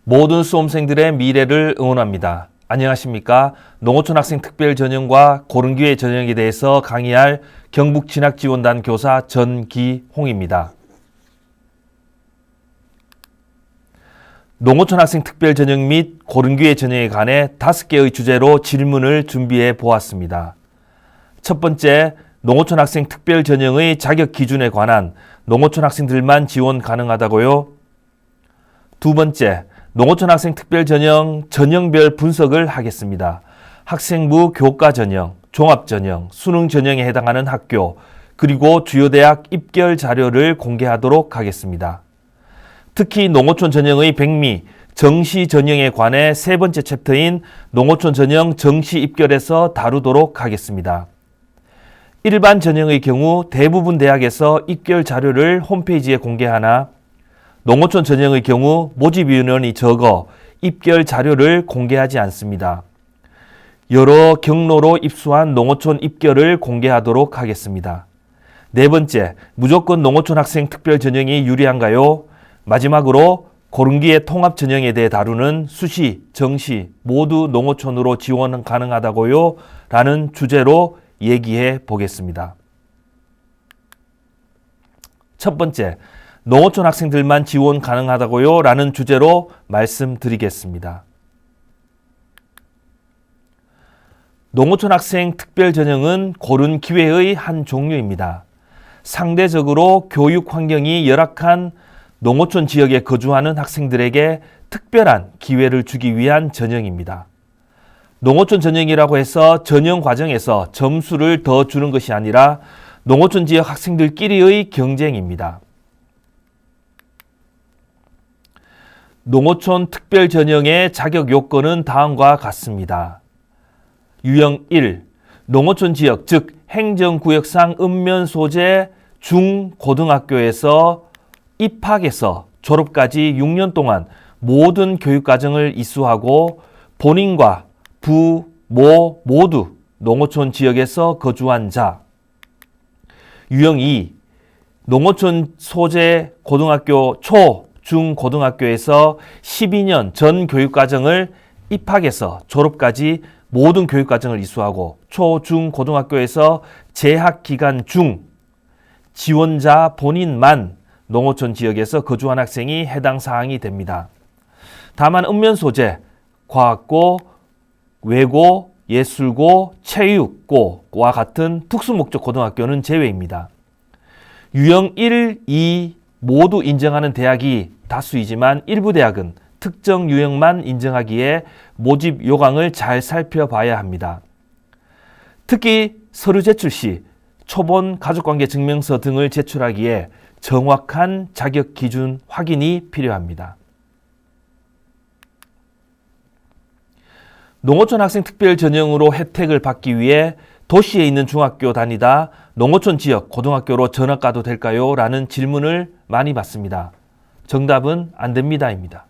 모든 수험생들의 미래를 응원합니다. 안녕하십니까? 농어촌 학생 특별전형과 고른기회 전형에 대해서 강의할 경북진학지원단 교사 전기홍입니다. 농어촌 학생 특별전형 및 고른기회 전형에 관해 5개의 주제로 질문을 준비해 보았습니다. 첫 번째, 농어촌 학생 특별전형의 자격 기준에 관한 농어촌 학생들만 지원 가능하다고요? 두 번째, 농어촌 학생 특별전형 전형별 분석을 하겠습니다. 학생부 교과전형, 종합전형, 수능전형에 해당하는 학교, 그리고 주요 대학 입결 자료를 공개하도록 하겠습니다. 특히 농어촌 전형의 백미, 정시 전형에 관해 세 번째 챕터인 농어촌 전형 정시 입결에서 다루도록 하겠습니다. 일반 전형의 경우 대부분 대학에서 입결 자료를 홈페이지에 공개하나 농어촌 전형의 경우 모집 인원이 적어 입결 자료를 공개하지 않습니다. 여러 경로로 입수한 농어촌 입결을 공개하도록 하겠습니다. 네 번째, 무조건 농어촌 학생 특별 전형이 유리한가요? 마지막으로 고른기회 통합 전형에 대해 다루는 수시, 정시 모두 농어촌으로 지원 가능하다고요? 라는 주제로 얘기해 보겠습니다. 첫 번째, 농어촌 학생들만 지원 가능하다고요? 라는 주제로 말씀드리겠습니다. 농어촌 학생 특별전형은 고른 기회의 한 종류입니다. 상대적으로 교육 환경이 열악한 농어촌 지역에 거주하는 학생들에게 특별한 기회를 주기 위한 전형입니다. 농어촌 전형이라고 해서 전형 과정에서 점수를 더 주는 것이 아니라 농어촌 지역 학생들끼리의 경쟁입니다. 농어촌 특별 전형의 자격 요건은 다음과 같습니다. 유형 1. 농어촌 지역, 즉 행정구역상 읍면 소재 중고등학교에서 입학에서 졸업까지 6년 동안 모든 교육과정을 이수하고 본인과 부, 모 모두 농어촌 지역에서 거주한 자. 유형 2. 농어촌 소재 고등학교 중고등학교에서 12년 전 교육과정을 입학에서 졸업까지 모든 교육과정을 이수하고 중고등학교에서 재학기간 중 지원자 본인만 농어촌 지역에서 거주한 학생이 해당 사항이 됩니다. 다만 읍면 소재, 과학고, 외고, 예술고, 체육고와 같은 특수목적 고등학교는 제외입니다. 유형 1, 2 모두 인정하는 대학이 다수이지만 일부 대학은 특정 유형만 인정하기에 모집 요강을 잘 살펴봐야 합니다. 특히 서류 제출 시 초본 가족관계 증명서 등을 제출하기에 정확한 자격 기준 확인이 필요합니다. 농어촌 학생 특별 전형으로 혜택을 받기 위해 도시에 있는 중학교 다니다 농어촌 지역 고등학교로 전학 가도 될까요? 라는 질문을 많이 받습니다. 정답은 안 됩니다입니다.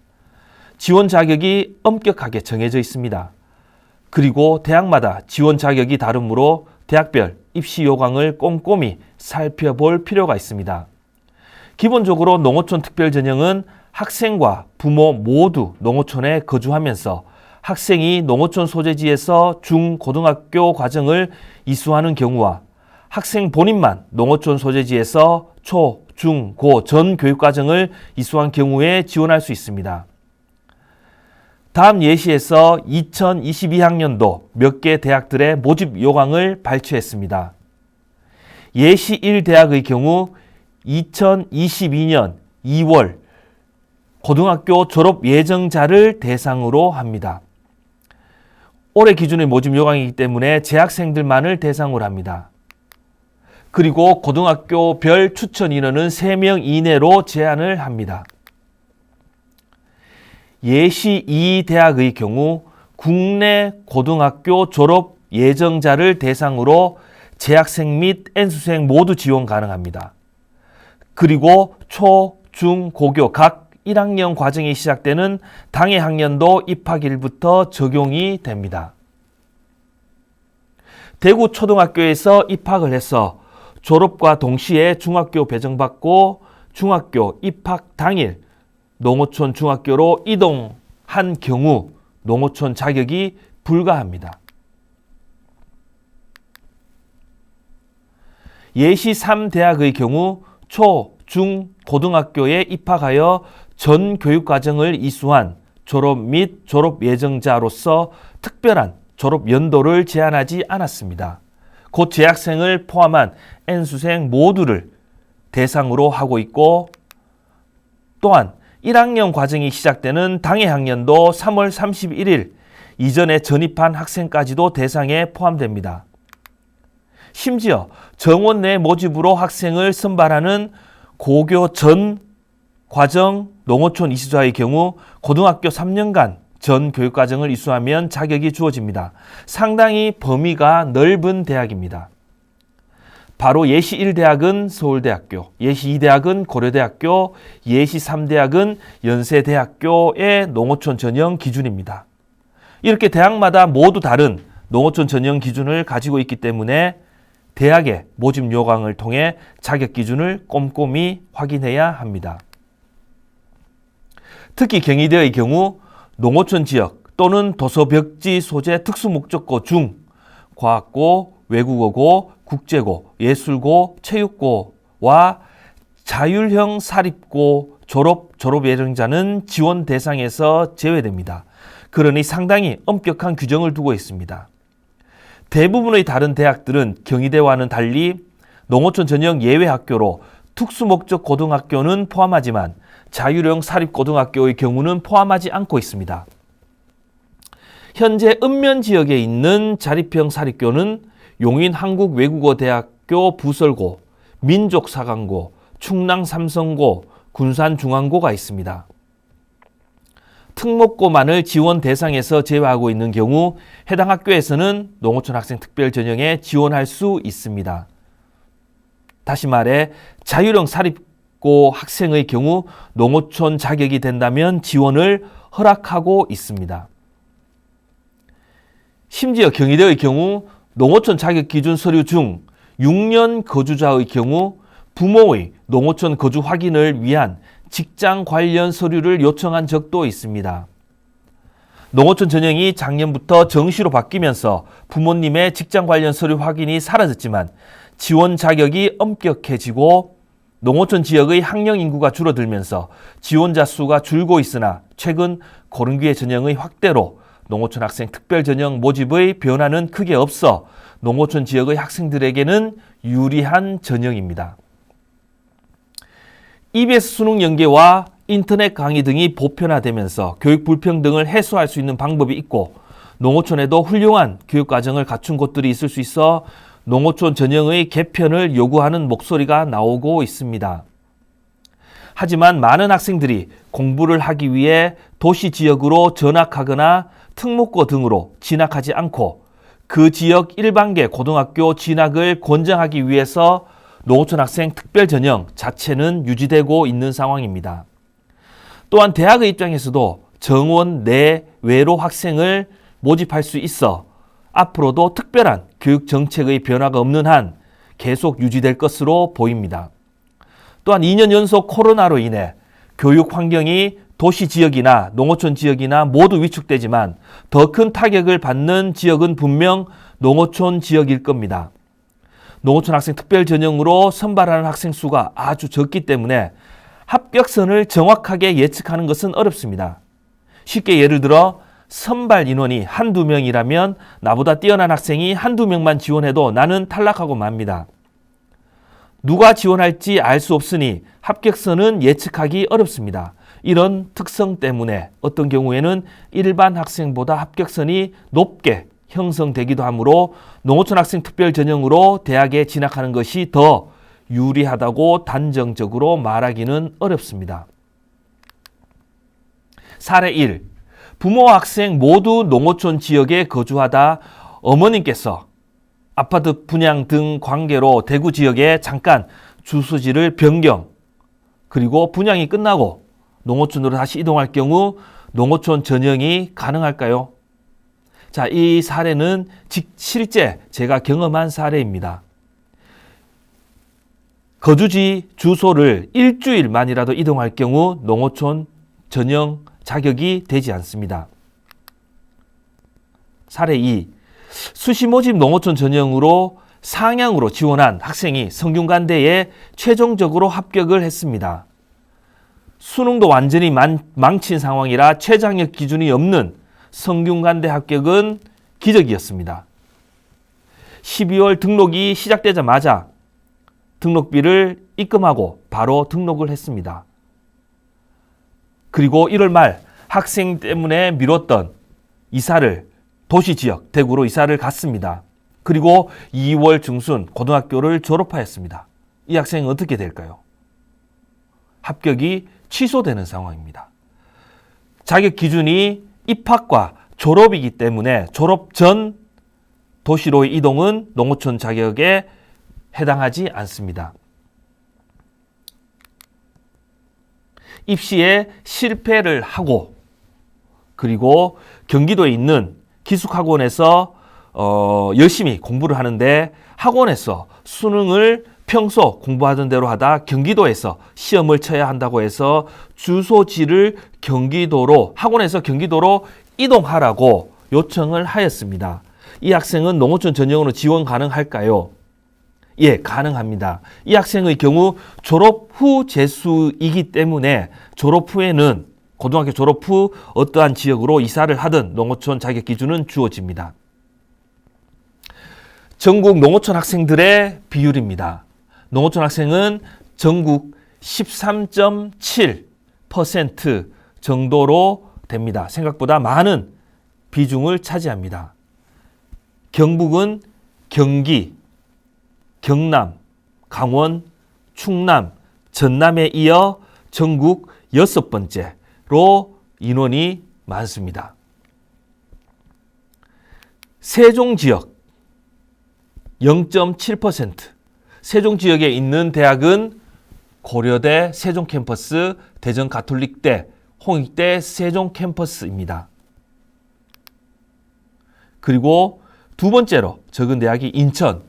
지원 자격이 엄격하게 정해져 있습니다. 그리고 대학마다 지원 자격이 다르므로 대학별 입시 요강을 꼼꼼히 살펴볼 필요가 있습니다. 기본적으로 농어촌 특별 전형은 학생과 부모 모두 농어촌에 거주하면서 학생이 농어촌 소재지에서 중고등학교 과정을 이수하는 경우와 학생 본인만 농어촌 소재지에서 중, 고 전 교육과정을 이수한 경우에 지원할 수 있습니다. 다음 예시에서 2022학년도 몇 개 대학들의 모집 요강을 발췌했습니다. 예시 1대학의 경우 2022년 2월 고등학교 졸업 예정자를 대상으로 합니다. 올해 기준의 모집 요강이기 때문에 재학생들만을 대상으로 합니다. 그리고 고등학교별 추천 인원은 3명 이내로 제한을 합니다. 예시 2대학의 경우 국내 고등학교 졸업 예정자를 대상으로 재학생 및 N수생 모두 지원 가능합니다. 그리고 중, 고교 각 1학년 과정이 시작되는 당해 학년도 입학일부터 적용이 됩니다. 대구 초등학교에서 입학을 해서 졸업과 동시에 중학교 배정받고 중학교 입학 당일 농어촌 중학교로 이동 한 경우 농어촌 자격이 불가합니다. 예시 3대학의 경우 초, 중, 고등학교에 입학하여 전 교육과정을 이수한 졸업 및 졸업 예정자로서 특별한 졸업 연도를 제한하지 않았습니다. 곧 재학생을 포함한 N수생 모두를 대상으로 하고 있고, 또한 1학년 과정이 시작되는 당해 학년도 3월 31일 이전에 전입한 학생까지도 대상에 포함됩니다. 심지어 정원 내 모집으로 학생을 선발하는 고교 전 과정 농어촌 이수자의 경우 고등학교 3년간 전 교육과정을 이수하면 자격이 주어집니다. 상당히 범위가 넓은 대학입니다. 바로 예시 1대학은 서울대학교, 예시 2대학은 고려대학교, 예시 3대학은 연세대학교의 농어촌 전형 기준입니다. 이렇게 대학마다 모두 다른 농어촌 전형 기준을 가지고 있기 때문에 대학의 모집 요강을 통해 자격 기준을 꼼꼼히 확인해야 합니다. 특히 경희대의 경우 농어촌 지역 또는 도서벽지 소재 특수목적고 중, 과학고, 외국어고, 국제고, 예술고, 체육고와 자율형 사립고 졸업 예정자는 지원 대상에서 제외됩니다. 그러니 상당히 엄격한 규정을 두고 있습니다. 대부분의 다른 대학들은 경희대와는 달리 농어촌 전형 예외 학교로 특수목적 고등학교는 포함하지만 자율형 사립고등학교의 경우는 포함하지 않고 있습니다. 현재 읍면 지역에 있는 자립형 사립고는 용인한국외국어대학교 부설고, 민족사관고, 충남삼성고, 군산중앙고가 있습니다. 특목고만을 지원 대상에서 제외하고 있는 경우 해당 학교에서는 농어촌 학생 특별 전형에 지원할 수 있습니다. 다시 말해 자율형 사립고 학생의 경우 농어촌 자격이 된다면 지원을 허락하고 있습니다. 심지어 경희대의 경우 농어촌 자격 기준 서류 중 6년 거주자의 경우 부모의 농어촌 거주 확인을 위한 직장 관련 서류를 요청한 적도 있습니다. 농어촌 전형이 작년부터 정시로 바뀌면서 부모님의 직장 관련 서류 확인이 사라졌지만 지원 자격이 엄격해지고 농어촌 지역의 학령 인구가 줄어들면서 지원자 수가 줄고 있으나 최근 고른교회 전형의 확대로 농어촌 학생 특별 전형 모집의 변화는 크게 없어 농어촌 지역의 학생들에게는 유리한 전형입니다. EBS 수능 연계와 인터넷 강의 등이 보편화되면서 교육 불평등을 해소할 수 있는 방법이 있고 농어촌에도 훌륭한 교육과정을 갖춘 곳들이 있을 수 있어 농어촌 전형의 개편을 요구하는 목소리가 나오고 있습니다. 하지만 많은 학생들이 공부를 하기 위해 도시 지역으로 전학하거나 특목고 등으로 진학하지 않고 그 지역 일반계 고등학교 진학을 권장하기 위해서 농어촌 학생 특별 전형 자체는 유지되고 있는 상황입니다. 또한 대학의 입장에서도 정원 내외로 학생을 모집할 수 있어 앞으로도 특별한 교육 정책의 변화가 없는 한 계속 유지될 것으로 보입니다. 또한 2년 연속 코로나로 인해 교육 환경이 도시 지역이나 농어촌 지역이나 모두 위축되지만 더 큰 타격을 받는 지역은 분명 농어촌 지역일 겁니다. 농어촌 학생 특별 전형으로 선발하는 학생 수가 아주 적기 때문에 합격선을 정확하게 예측하는 것은 어렵습니다. 쉽게 예를 들어 선발 인원이 한두 명이라면 나보다 뛰어난 학생이 한두 명만 지원해도 나는 탈락하고 맙니다. 누가 지원할지 알 수 없으니 합격선은 예측하기 어렵습니다. 이런 특성 때문에 어떤 경우에는 일반 학생보다 합격선이 높게 형성되기도 하므로 농어촌 학생 특별 전형으로 대학에 진학하는 것이 더 유리하다고 단정적으로 말하기는 어렵습니다. 사례 1. 부모와 학생 모두 농어촌 지역에 거주하다 어머님께서 아파트 분양 등 관계로 대구 지역에 잠깐 주소지를 변경, 그리고 분양이 끝나고 농어촌으로 다시 이동할 경우 농어촌 전형이 가능할까요? 자, 이 사례는 실제 제가 경험한 사례입니다. 거주지 주소를 일주일만이라도 이동할 경우 농어촌 전형 자격이 되지 않습니다. 사례 2. 수시 모집 농어촌 전형으로 상향으로 지원한 학생이 성균관대에 최종적으로 합격을 했습니다. 수능도 완전히 망친 상황이라 최장력 기준이 없는 성균관대 합격은 기적이었습니다. 12월 등록이 시작되자마자 등록비를 입금하고 바로 등록을 했습니다. 그리고 1월 말 학생 때문에 미뤘던 이사를 도시지역 대구로 이사를 갔습니다. 그리고 2월 중순 고등학교를 졸업하였습니다. 이 학생은 어떻게 될까요? 합격이 취소되는 상황입니다. 자격 기준이 입학과 졸업이기 때문에 졸업 전 도시로의 이동은 농어촌 자격에 해당하지 않습니다. 입시에 실패를 하고 그리고 경기도에 있는 기숙학원에서 열심히 공부를 하는데 학원에서 수능을 평소 공부하던 대로 하다 경기도에서 시험을 쳐야 한다고 해서 주소지를 학원에서 경기도로 이동하라고 요청을 하였습니다. 이 학생은 농어촌 전형으로 지원 가능할까요? 예, 가능합니다. 이 학생의 경우 졸업 후 재수이기 때문에 졸업 후에는 고등학교 졸업 후 어떠한 지역으로 이사를 하든 농어촌 자격 기준은 주어집니다. 전국 농어촌 학생들의 비율입니다. 농어촌 학생은 전국 13.7% 정도로 됩니다. 생각보다 많은 비중을 차지합니다. 경북은 경기, 경남, 강원, 충남, 전남에 이어 전국 6번째로 인원이 많습니다. 세종 지역 0.7%, 세종 지역에 있는 대학은 고려대 세종 캠퍼스, 대전 가톨릭대, 홍익대 세종 캠퍼스입니다. 그리고 두 번째로 적은 대학이 인천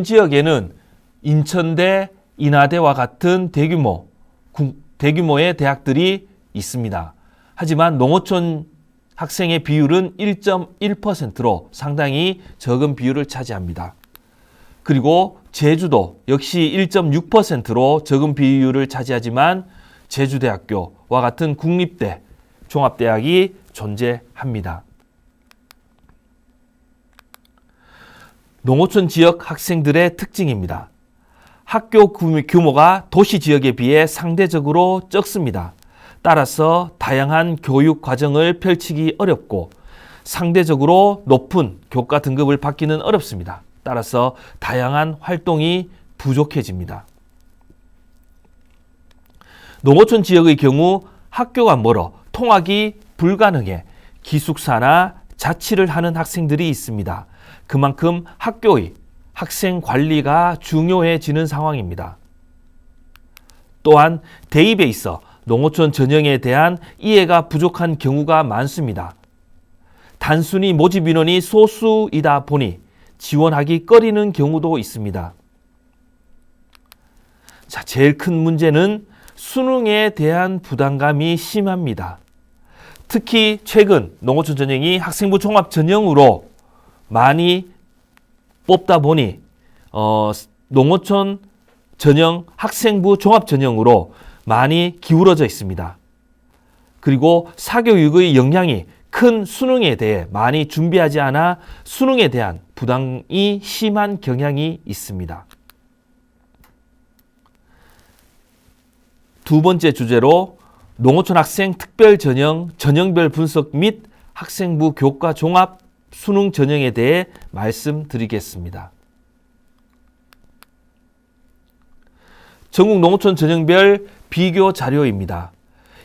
지역에는 인천대, 인하대와 같은 대규모의 대학들이 있습니다. 하지만 농어촌 학생의 비율은 1.1%로 상당히 적은 비율을 차지합니다. 그리고 제주도 역시 1.6%로 적은 비율을 차지하지만 제주대학교와 같은 국립대, 종합대학이 존재합니다. 농어촌 지역 학생들의 특징입니다. 학교 규모가 도시 지역에 비해 상대적으로 적습니다. 따라서 다양한 교육 과정을 펼치기 어렵고 상대적으로 높은 교과 등급을 받기는 어렵습니다. 따라서 다양한 활동이 부족해집니다. 농어촌 지역의 경우 학교가 멀어 통학이 불가능해 기숙사나 자취를 하는 학생들이 있습니다. 그만큼 학교의 학생 관리가 중요해지는 상황입니다. 또한 대입에 있어 농어촌 전형에 대한 이해가 부족한 경우가 많습니다. 단순히 모집 인원이 소수이다 보니 지원하기 꺼리는 경우도 있습니다. 자, 제일 큰 문제는 수능에 대한 부담감이 심합니다. 특히 최근 농어촌 전형이 학생부 종합 전형으로 많이 뽑다 보니 농어촌 전형 학생부 종합 전형으로 많이 기울어져 있습니다. 그리고 사교육의 역량이 큰 수능에 대해 많이 준비하지 않아 수능에 대한 부담이 심한 경향이 있습니다. 두 번째 주제로 농어촌 학생 특별 전형, 전형별 분석 및 학생부 교과 종합 수능 전형에 대해 말씀드리겠습니다. 전국 농어촌 전형별 비교 자료입니다.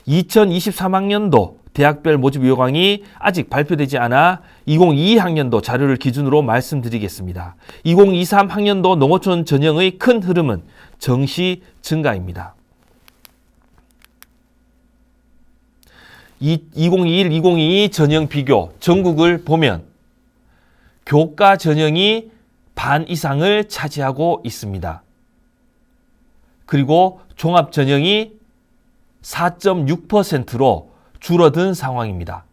2023학년도 대학별 모집 요강이 아직 발표되지 않아 2022학년도 자료를 기준으로 말씀드리겠습니다. 2023학년도 농어촌 전형의 큰 흐름은 정시 증가입니다. 2021-2022 전형 비교 전국을 보면 교과 전형이 반 이상을 차지하고 있습니다. 그리고 종합 전형이 4.6%로 줄어든 상황입니다.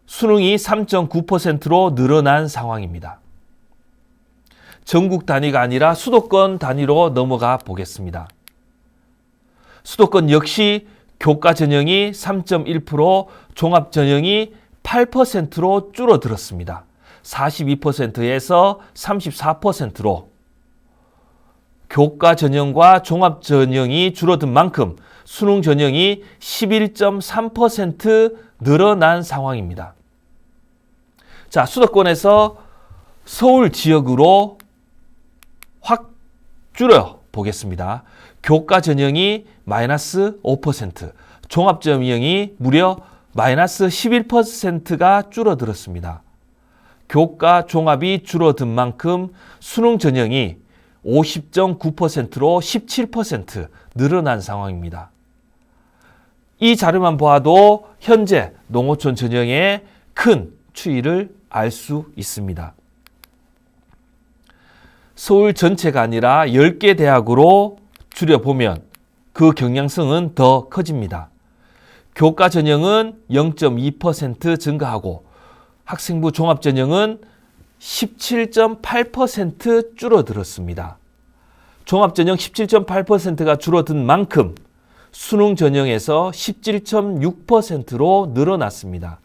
수능이 3.9%로 늘어난 상황입니다. 전국 단위가 아니라 수도권 단위로 넘어가 보겠습니다. 수도권 역시 교과 전형이 3.1%, 종합 전형이 8%로 줄어들었습니다. 42%에서 34%로 교과 전형과 종합 전형이 줄어든 만큼 수능 전형이 11.3% 늘어난 상황입니다. 자, 수도권에서 서울 지역으로 확 줄여 보겠습니다. 교과 전형이 마이너스 5%, 종합 전형이 무려 마이너스 11%가 줄어들었습니다. 교과 종합이 줄어든 만큼 수능 전형이 50.9%로 17% 늘어난 상황입니다. 이 자료만 보아도 현재 농어촌 전형의 큰 추이를 알 수 있습니다. 서울 전체가 아니라 10개 대학으로 줄여보면 그 경향성은 더 커집니다. 교과 전형은 0.2% 증가하고 학생부 종합 전형은 17.8% 줄어들었습니다. 종합 전형 17.8%가 줄어든 만큼 수능 전형에서 17.6%로 늘어났습니다.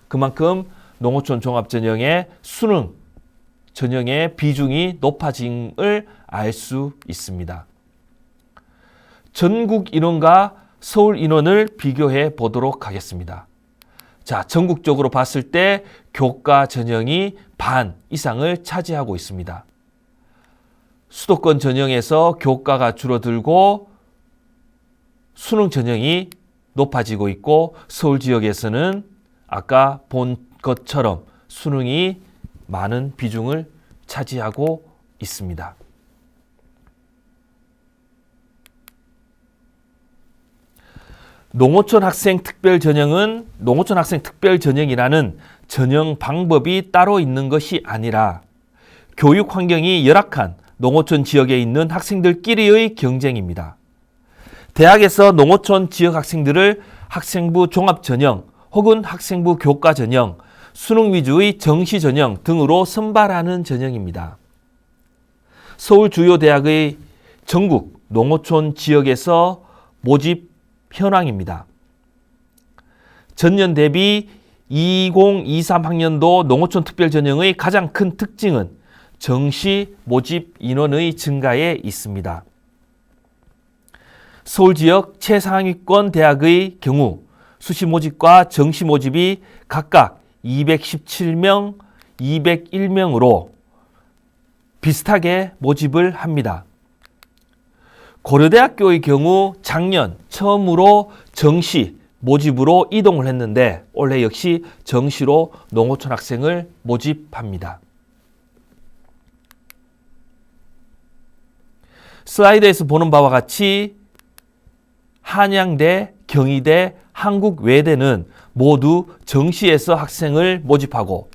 그만큼 농어촌 종합 전형의 수능 전형의 비중이 높아짐을 알 수 있습니다. 전국 인원과 서울 인원을 비교해 보도록 하겠습니다. 자, 전국적으로 봤을 때 교과 전형이 반 이상을 차지하고 있습니다. 수도권 전형에서 교과가 줄어들고 수능 전형이 높아지고 있고 서울 지역에서는 아까 본 것처럼 수능이 많은 비중을 차지하고 있습니다. 농어촌 학생 특별 전형은 농어촌 학생 특별 전형이라는 전형 방법이 따로 있는 것이 아니라 교육 환경이 열악한 농어촌 지역에 있는 학생들끼리의 경쟁입니다. 대학에서 농어촌 지역 학생들을 학생부 종합 전형 혹은 학생부 교과 전형, 수능 위주의 정시 전형 등으로 선발하는 전형입니다. 서울 주요 대학의 전국 농어촌 지역에서 모집 현황입니다. 전년 대비 2023학년도 농어촌 특별 전형의 가장 큰 특징은 정시 모집 인원의 증가에 있습니다. 서울 지역 최상위권 대학의 경우 수시 모집과 정시 모집이 각각 217명, 201명으로 비슷하게 모집을 합니다. 고려대학교의 경우 작년 처음으로 정시 모집으로 이동을 했는데 올해 역시 정시로 농어촌 학생을 모집합니다. 슬라이드에서 보는 바와 같이 한양대, 경희대, 한국외대는 모두 정시에서 학생을 모집하고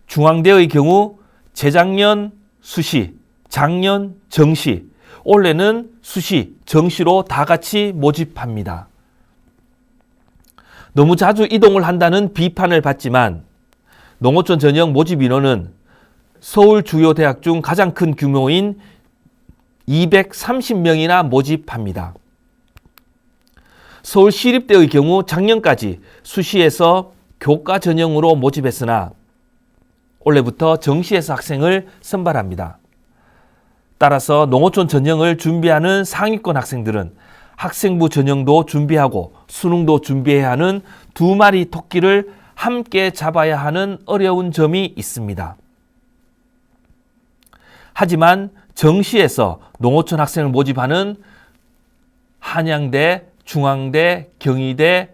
중앙대의 경우 재작년 수시, 작년 정시, 올해는 수시, 정시로 다 같이 모집합니다. 너무 자주 이동을 한다는 비판을 받지만 농어촌 전형 모집 인원은 서울 주요 대학 중 가장 큰 규모인 230명이나 모집합니다. 서울 시립대의 경우 작년까지 수시에서 교과 전형으로 모집했으나 올해부터 정시에서 학생을 선발합니다. 따라서 농어촌 전형을 준비하는 상위권 학생들은 학생부 전형도 준비하고 수능도 준비해야 하는 두 마리 토끼를 함께 잡아야 하는 어려운 점이 있습니다. 하지만 정시에서 농어촌 학생을 모집하는 한양대, 중앙대, 경희대,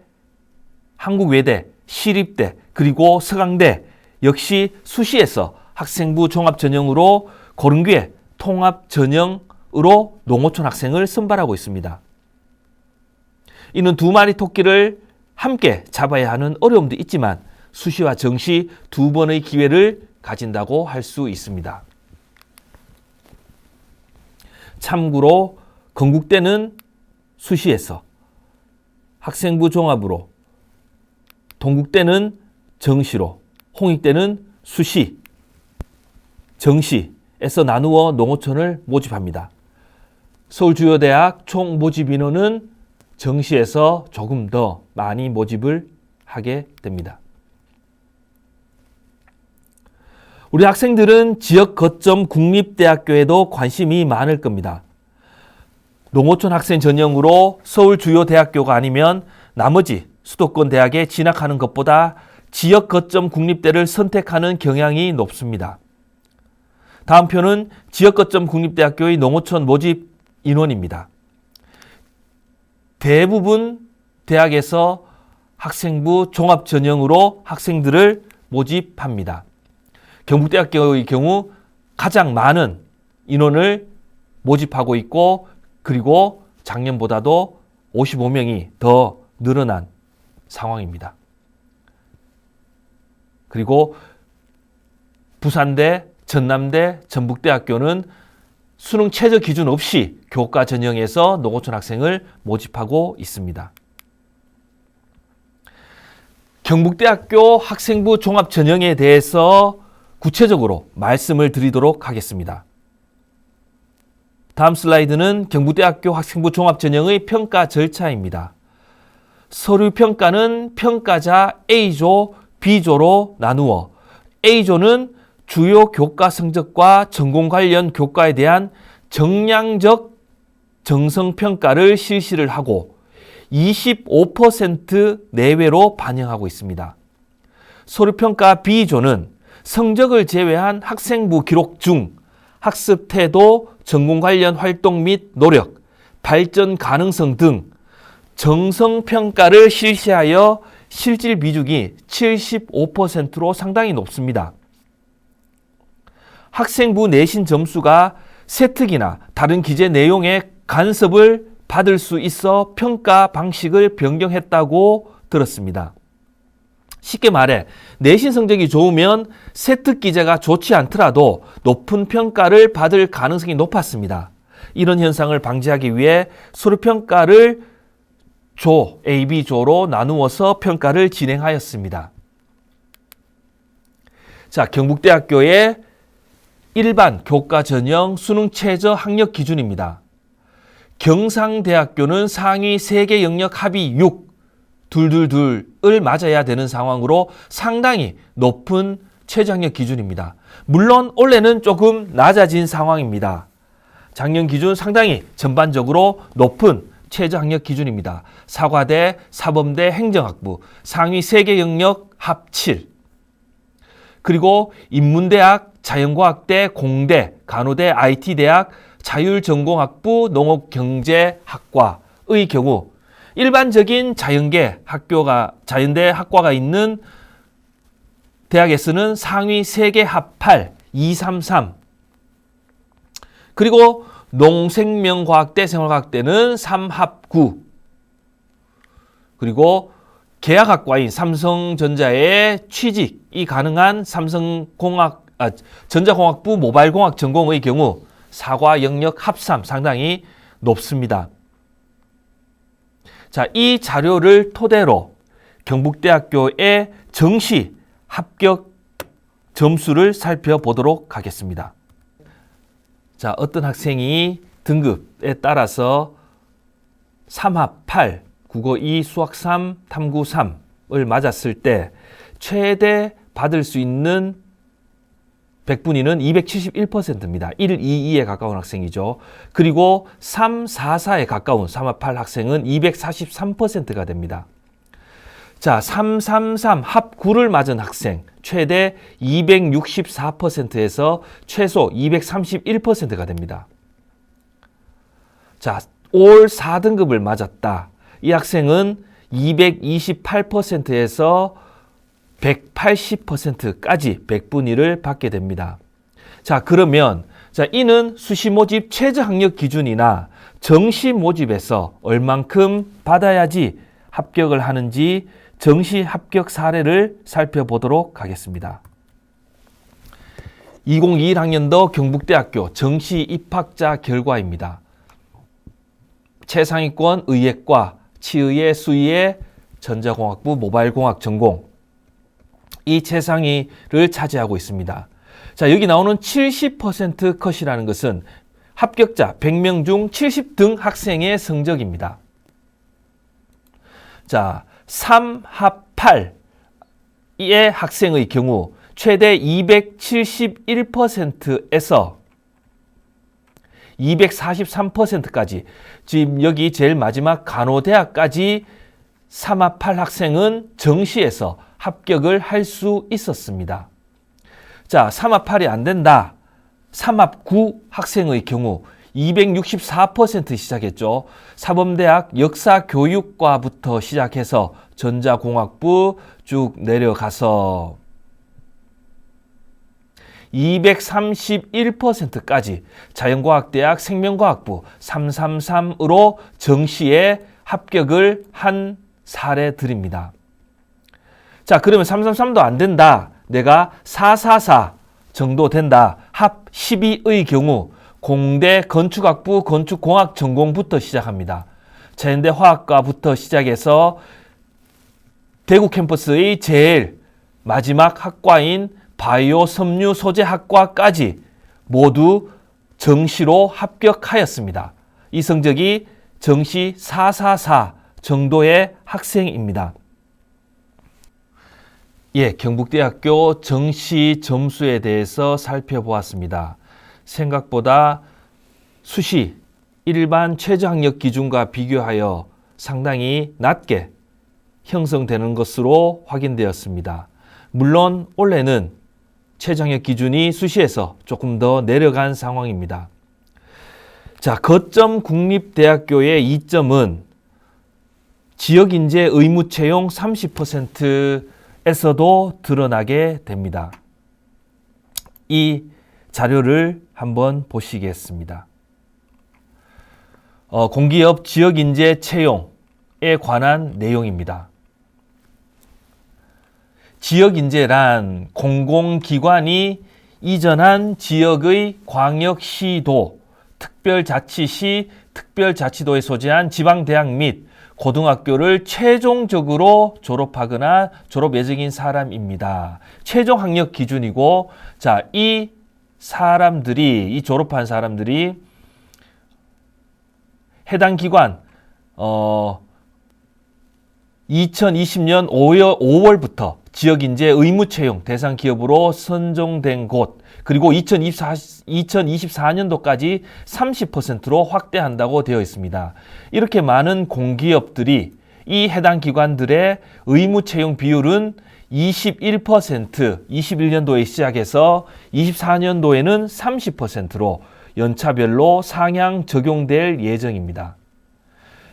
한국외대, 시립대, 그리고 서강대 역시 수시에서 학생부 종합 전형으로 고른 기회 통합 전형으로 농어촌 학생을 선발하고 있습니다. 이는 두 마리 토끼를 함께 잡아야 하는 어려움도 있지만 수시와 정시 두 번의 기회를 가진다고 할 수 있습니다. 참고로 건국대는 수시에서 학생부 종합으로, 동국대는 정시로, 홍익대는 수시, 정시에서 나누어 농어촌을 모집합니다. 서울주요대학 총 모집 인원은 정시에서 조금 더 많이 모집을 하게 됩니다. 우리 학생들은 지역 거점 국립대학교에도 관심이 많을 겁니다. 농어촌 학생 전형으로 서울주요대학교가 아니면 나머지 수도권 대학에 진학하는 것보다 지역 거점 국립대를 선택하는 경향이 높습니다. 다음 표는 지역 거점 국립대학교의 농어촌 모집 인원입니다. 대부분 대학에서 학생부 종합 전형으로 학생들을 모집합니다. 경북대학교의 경우 가장 많은 인원을 모집하고 있고, 그리고 작년보다도 55명이 더 늘어난 상황입니다. 그리고 부산대, 전남대, 전북대학교는 수능 최저 기준 없이 교과 전형에서 농어촌 학생을 모집하고 있습니다. 경북대학교 학생부 종합 전형에 대해서 구체적으로 말씀을 드리도록 하겠습니다. 다음 슬라이드는 경북대학교 학생부 종합 전형의 평가 절차입니다. 서류 평가는 평가자 A조, B조로 나누어 A조는 주요 교과 성적과 전공 관련 교과에 대한 정량적 정성평가를 실시를 하고 25% 내외로 반영하고 있습니다. 서류평가 B조는 성적을 제외한 학생부 기록 중 학습 태도, 전공 관련 활동 및 노력, 발전 가능성 등 정성평가를 실시하여 실질 비중이 75%로 상당히 높습니다. 학생부 내신 점수가 세특이나 다른 기재 내용의 간섭을 받을 수 있어 평가 방식을 변경했다고 들었습니다. 쉽게 말해 내신 성적이 좋으면 세특 기재가 좋지 않더라도 높은 평가를 받을 가능성이 높았습니다. 이런 현상을 방지하기 위해 서류평가를 조, A, B조로 나누어서 평가를 진행하였습니다. 자, 경북대학교의 일반 교과 전형 수능 최저 학력 기준입니다. 경상대학교는 상위 3개 영역 합의 6, 222을 맞아야 되는 상황으로 상당히 높은 최저 학력 기준입니다. 물론 올해는 조금 낮아진 상황입니다. 작년 기준 상당히 전반적으로 높은 최저 학력 기준입니다. 사과대, 사범대, 행정학부, 상위 3개 영역 합 7. 그리고 인문대학, 자연과학대, 공대, 간호대, IT대학, 자율전공학부, 농업경제학과의 경우 일반적인 자연대 학과가 있는 대학에서는 상위 3개 합 8, 233. 그리고 농생명과학대, 생활과학대는 3합 9. 그리고 계약학과인 삼성전자의 취직이 가능한 전자공학부 모바일공학 전공의 경우 사과 영역 합 3 상당히 높습니다. 자, 이 자료를 토대로 경북대학교의 정시 합격 점수를 살펴보도록 하겠습니다. 자, 어떤 학생이 등급에 따라서 3합 8, 국어 2, 수학 3, 탐구 3을 맞았을 때 최대 받을 수 있는 백분위는 271%입니다. 1, 2, 2에 가까운 학생이죠. 그리고 3, 4, 4에 가까운 3합 8 학생은 243%가 됩니다. 자, 3, 3, 3 합 9를 맞은 학생 최대 264%에서 최소 231%가 됩니다. 자, 올 4등급을 맞았다. 이 학생은 228%에서 180%까지 백분위를 받게 됩니다. 자, 그러면 이는 수시 모집 최저 학력 기준이나 정시 모집에서 얼만큼 받아야지 합격을 하는지 정시 합격 사례를 살펴보도록 하겠습니다. 2021학년도 경북대학교 정시 입학자 결과입니다. 최상위권 의예과 치의의, 수의의 전자공학부, 모바일공학 전공. 이 최상위를 차지하고 있습니다. 자, 여기 나오는 70% 컷이라는 것은 합격자 100명 중 70등 학생의 성적입니다. 자, 3합 8의 학생의 경우 최대 271%에서 243%까지, 지금 여기 제일 마지막 간호대학까지 3합 8 학생은 정시에서 합격을 할 수 있었습니다. 자, 3합 8이 안 된다. 3합 9 학생의 경우 264% 시작했죠. 사범대학 역사교육과부터 시작해서 전자공학부 쭉 내려가서 231%까지 자연과학대학 생명과학부 333으로 정시에 합격을 한 사례들입니다. 자, 그러면 333도 안 된다. 내가 444 정도 된다. 합 12의 경우 공대 건축학부 건축공학 전공부터 시작합니다. 자연대 화학과부터 시작해서 대구 캠퍼스의 제일 마지막 학과인 바이오 섬유 소재 학과까지 모두 정시로 합격하였습니다. 이 성적이 정시 444 정도의 학생입니다. 예, 경북대학교 정시 점수에 대해서 살펴보았습니다. 생각보다 수시 일반 최저학력 기준과 비교하여 상당히 낮게 형성되는 것으로 확인되었습니다. 물론 올해는 최저학력 기준이 수시에서 조금 더 내려간 상황입니다. 자, 거점 국립대학교의 이점은 지역인재 의무 채용 30%에서도 드러나게 됩니다. 이 자료를 한번 보시겠습니다. 공기업 지역인재 채용에 관한 내용입니다. 지역인재란 공공기관이 이전한 지역의 광역시도, 특별자치시, 특별자치도에 소재한 지방대학 및 고등학교를 최종적으로 졸업하거나 졸업 예정인 사람입니다. 최종 학력 기준이고, 자, 이 졸업한 사람들이 해당 기관, 2020년 5월부터 지역인재 의무 채용 대상 기업으로 선정된 곳, 그리고 2024년도까지 30%로 확대한다고 되어 있습니다. 이렇게 많은 공기업들이 이 해당 기관들의 의무 채용 비율은 21%, 21년도에 시작해서 24년도에는 30%로 연차별로 상향 적용될 예정입니다.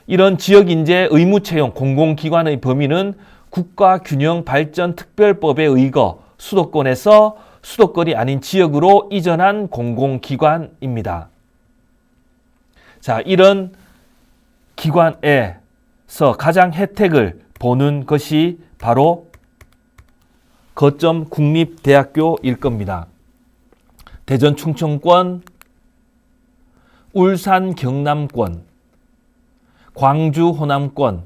이런 지역인재 의무 채용 공공기관의 범위는 국가균형발전특별법에 의거 수도권에서 수도권이 아닌 지역으로 이전한 공공기관입니다. 자, 이런 기관에서 가장 혜택을 보는 것이 바로 거점 국립대학교일 겁니다. 대전 충청권, 울산 경남권, 광주 호남권,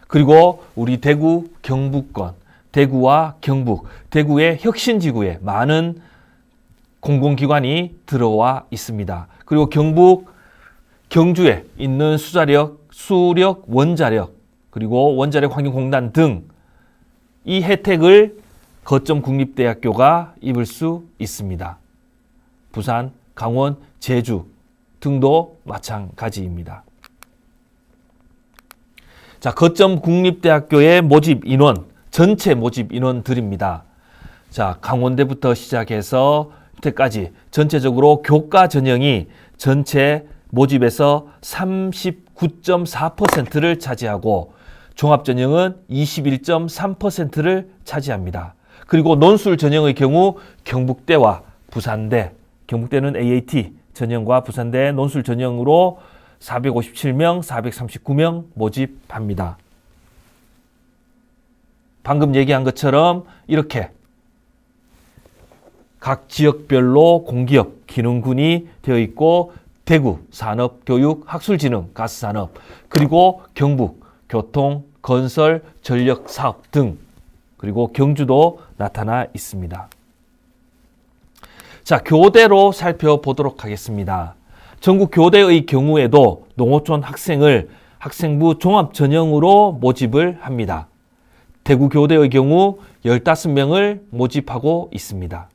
그리고 우리 대구 경북권, 대구와 경북, 대구의 혁신지구에 많은 공공기관이 들어와 있습니다. 그리고 경북 경주에 있는 수력, 원자력, 그리고 원자력 환경공단 등 이 혜택을 거점 국립대학교가 입을 수 있습니다. 부산, 강원, 제주 등도 마찬가지입니다. 자, 거점 국립대학교의 모집 인원, 전체 모집 인원들입니다. 자, 강원대부터 시작해서 밑에까지 전체적으로 교과 전형이 전체 모집에서 39.4%를 차지하고 종합 전형은 21.3%를 차지합니다. 그리고 논술 전형의 경우 경북대와 부산대, 경북대는 AAT 전형과 부산대 논술 전형으로 457명, 439명 모집합니다. 방금 얘기한 것처럼 이렇게 각 지역별로 공기업, 기능군이 되어 있고 대구 산업, 교육, 학술진흥, 가스산업, 그리고 경북 교통, 건설, 전력 사업 등, 그리고 경주도 나타나 있습니다. 자, 교대로 살펴보도록 하겠습니다. 전국 교대의 경우에도 농어촌 학생을 학생부 종합전형으로 모집을 합니다. 대구 교대의 경우 15명을 모집하고 있습니다.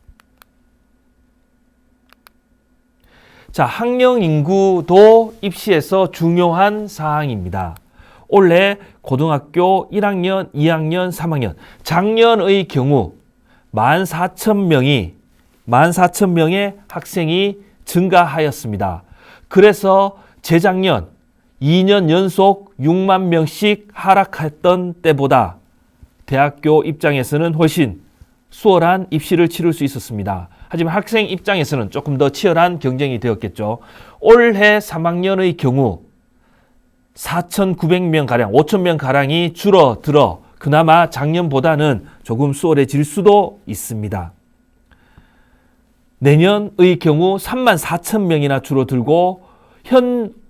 자, 학령 인구도 입시에서 중요한 사항입니다. 올해 고등학교 1학년, 2학년, 3학년, 작년의 경우 14,000명의 학생이 증가하였습니다. 그래서 재작년 2년 연속 6만 명씩 하락했던 때보다 대학교 입장에서는 훨씬 수월한 입시를 치를 수 있었습니다. 하지만 학생 입장에서는 조금 더 치열한 경쟁이 되었겠죠. 올해 3학년의 경우 4,900명가량, 5,000명가량이 줄어들어 그나마 작년보다는 조금 수월해질 수도 있습니다. 내년의 경우 34,000명이나 줄어들고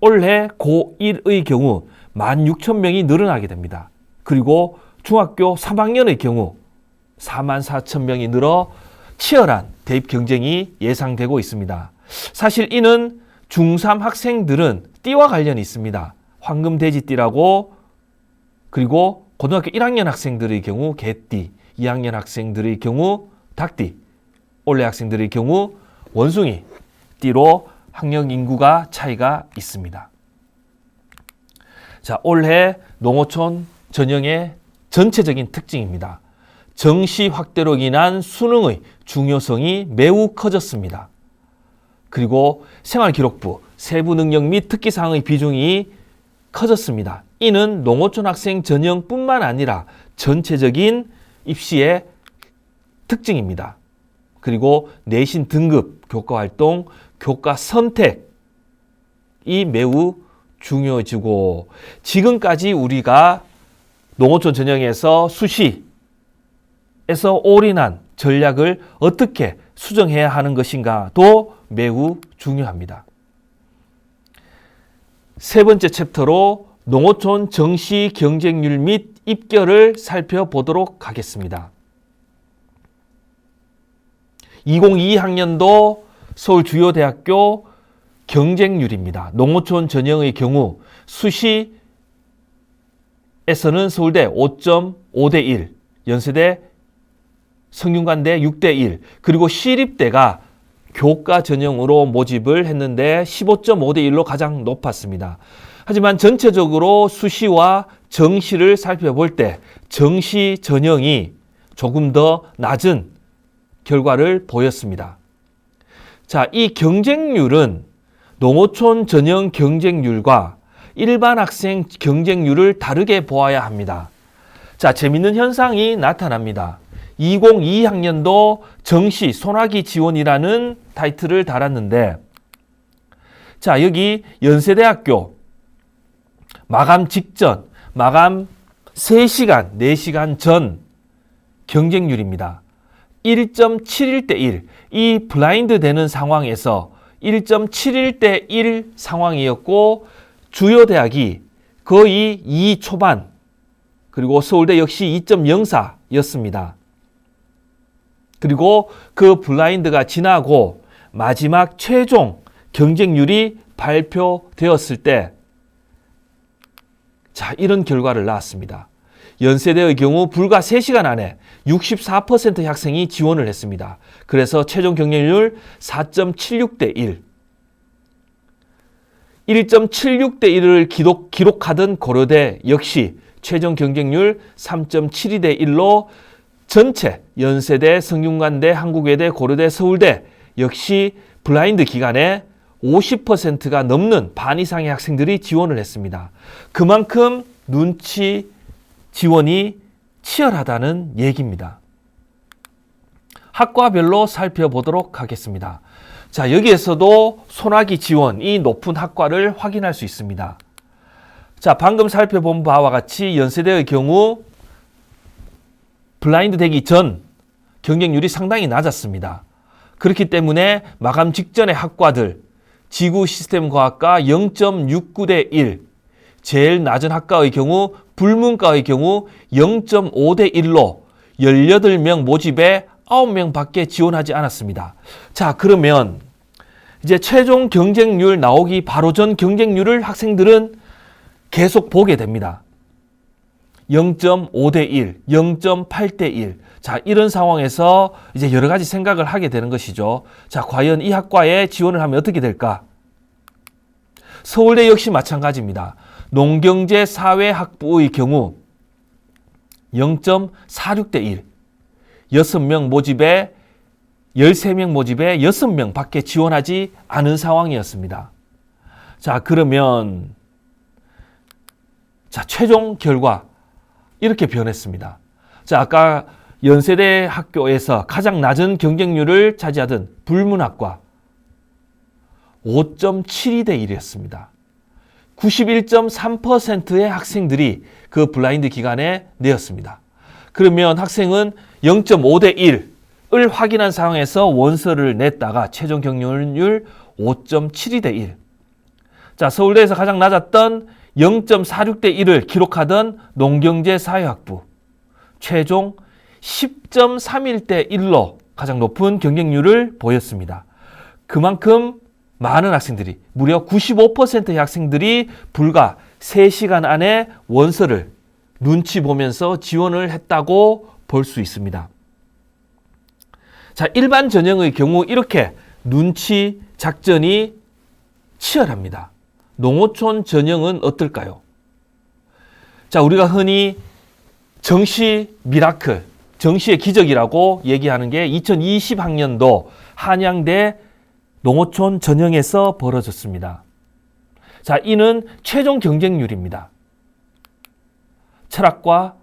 올해 고1의 경우 16,000명이 늘어나게 됩니다. 그리고 중학교 3학년의 경우 44,000명이 늘어 치열한 대입 경쟁이 예상되고 있습니다. 사실 이는 중3 학생들은 띠와 관련이 있습니다. 황금돼지띠라고, 그리고 고등학교 1학년 학생들의 경우 개띠, 2학년 학생들의 경우 닭띠, 올해 학생들의 경우 원숭이 띠로 학령 인구가 차이가 있습니다. 자, 올해 농어촌 전형의 전체적인 특징입니다. 정시 확대로 인한 수능의 중요성이 매우 커졌습니다. 그리고 생활기록부, 세부능력 및 특기사항의 비중이 커졌습니다. 이는 농어촌 학생 전형뿐만 아니라 전체적인 입시의 특징입니다. 그리고 내신 등급, 교과활동, 교과 선택이 매우 중요해지고, 지금까지 우리가 농어촌 전형에서 수시에서 올인한 전략을 어떻게 수정해야 하는 것인가도 매우 중요합니다. 세 번째 챕터로 농어촌 정시 경쟁률 및 입결을 살펴보도록 하겠습니다. 2022학년도 서울주요대학교 경쟁률입니다. 농어촌 전형의 경우 수시에서는 서울대 5.5대 1, 연세대 성균관대 6대 1, 그리고 시립대가 교과 전형으로 모집을 했는데 15.5대 1로 가장 높았습니다. 하지만 전체적으로 수시와 정시를 살펴볼 때 정시 전형이 조금 더 낮은 결과를 보였습니다. 자, 이 경쟁률은 농어촌 전형 경쟁률과 일반 학생 경쟁률을 다르게 보아야 합니다. 자, 재밌는 현상이 나타납니다. 2022학년도 정시 소나기 지원이라는 타이틀을 달았는데, 자, 여기 연세대학교 마감 직전, 마감 3시간, 4시간 전 경쟁률입니다. 1.71대 1, 이 블라인드 되는 상황에서 1.71대 1 상황이었고, 주요 대학이 거의 2 초반, 그리고 서울대 역시 2.04였습니다. 그리고 그 블라인드가 지나고 마지막 최종 경쟁률이 발표되었을 때, 자, 이런 결과를 낳았습니다. 연세대의 경우 불과 3시간 안에 64%의 학생이 지원을 했습니다. 그래서 최종 경쟁률 4.76대 1. 1.76대 1을 기록하던 고려대 역시 최종 경쟁률 3.72대 1로 전체 연세대, 성균관대, 한국외대, 고려대, 서울대 역시 블라인드 기간에 50%가 넘는 반 이상의 학생들이 지원을 했습니다. 그만큼 눈치 지원이 치열하다는 얘기입니다. 학과별로 살펴보도록 하겠습니다. 자, 여기에서도 소나기 지원이 높은 학과를 확인할 수 있습니다. 자, 방금 살펴본 바와 같이 연세대의 경우 블라인드 되기 전 경쟁률이 상당히 낮았습니다. 그렇기 때문에 마감 직전의 학과들, 지구 시스템 과학과 0.69대 1, 제일 낮은 학과의 경우 불문과의 경우 0.5대 1로 18명 모집에 9명 밖에 지원하지 않았습니다. 자, 그러면 이제 최종 경쟁률 나오기 바로 전 경쟁률을 학생들은 계속 보게 됩니다. 0.5대 1, 0.8대 1. 자, 이런 상황에서 이제 여러 가지 생각을 하게 되는 것이죠. 자, 과연 이 학과에 지원을 하면 어떻게 될까? 서울대 역시 마찬가지입니다. 농경제사회학부의 경우 0.46대 1, 6명 모집에 13명 모집에 6명 밖에 지원하지 않은 상황이었습니다. 자, 그러면 자, 최종 결과 이렇게 변했습니다. 자, 아까 연세대 학교에서 가장 낮은 경쟁률을 차지하던 불문학과 5.72대 1이었습니다. 91.3%의 학생들이 그 블라인드 기간에 내었습니다. 그러면 학생은 0.5대 1을 확인한 상황에서 원서를 냈다가 최종 경쟁률 5.72대 1. 자, 서울대에서 가장 낮았던 0.46대 1을 기록하던 농경제사회학부 최종 10.31대 1로 가장 높은 경쟁률을 보였습니다. 그만큼 많은 학생들이, 무려 95%의 학생들이 불과 3시간 안에 원서를 눈치 보면서 지원을 했다고 볼 수 있습니다. 자, 일반 전형의 경우 이렇게 눈치 작전이 치열합니다. 농어촌 전형은 어떨까요? 자, 우리가 흔히 정시 미라클, 정시의 기적이라고 얘기하는 게 2020학년도 한양대 농어촌 전형에서 벌어졌습니다. 자, 이는 최종 경쟁률입니다. 철학과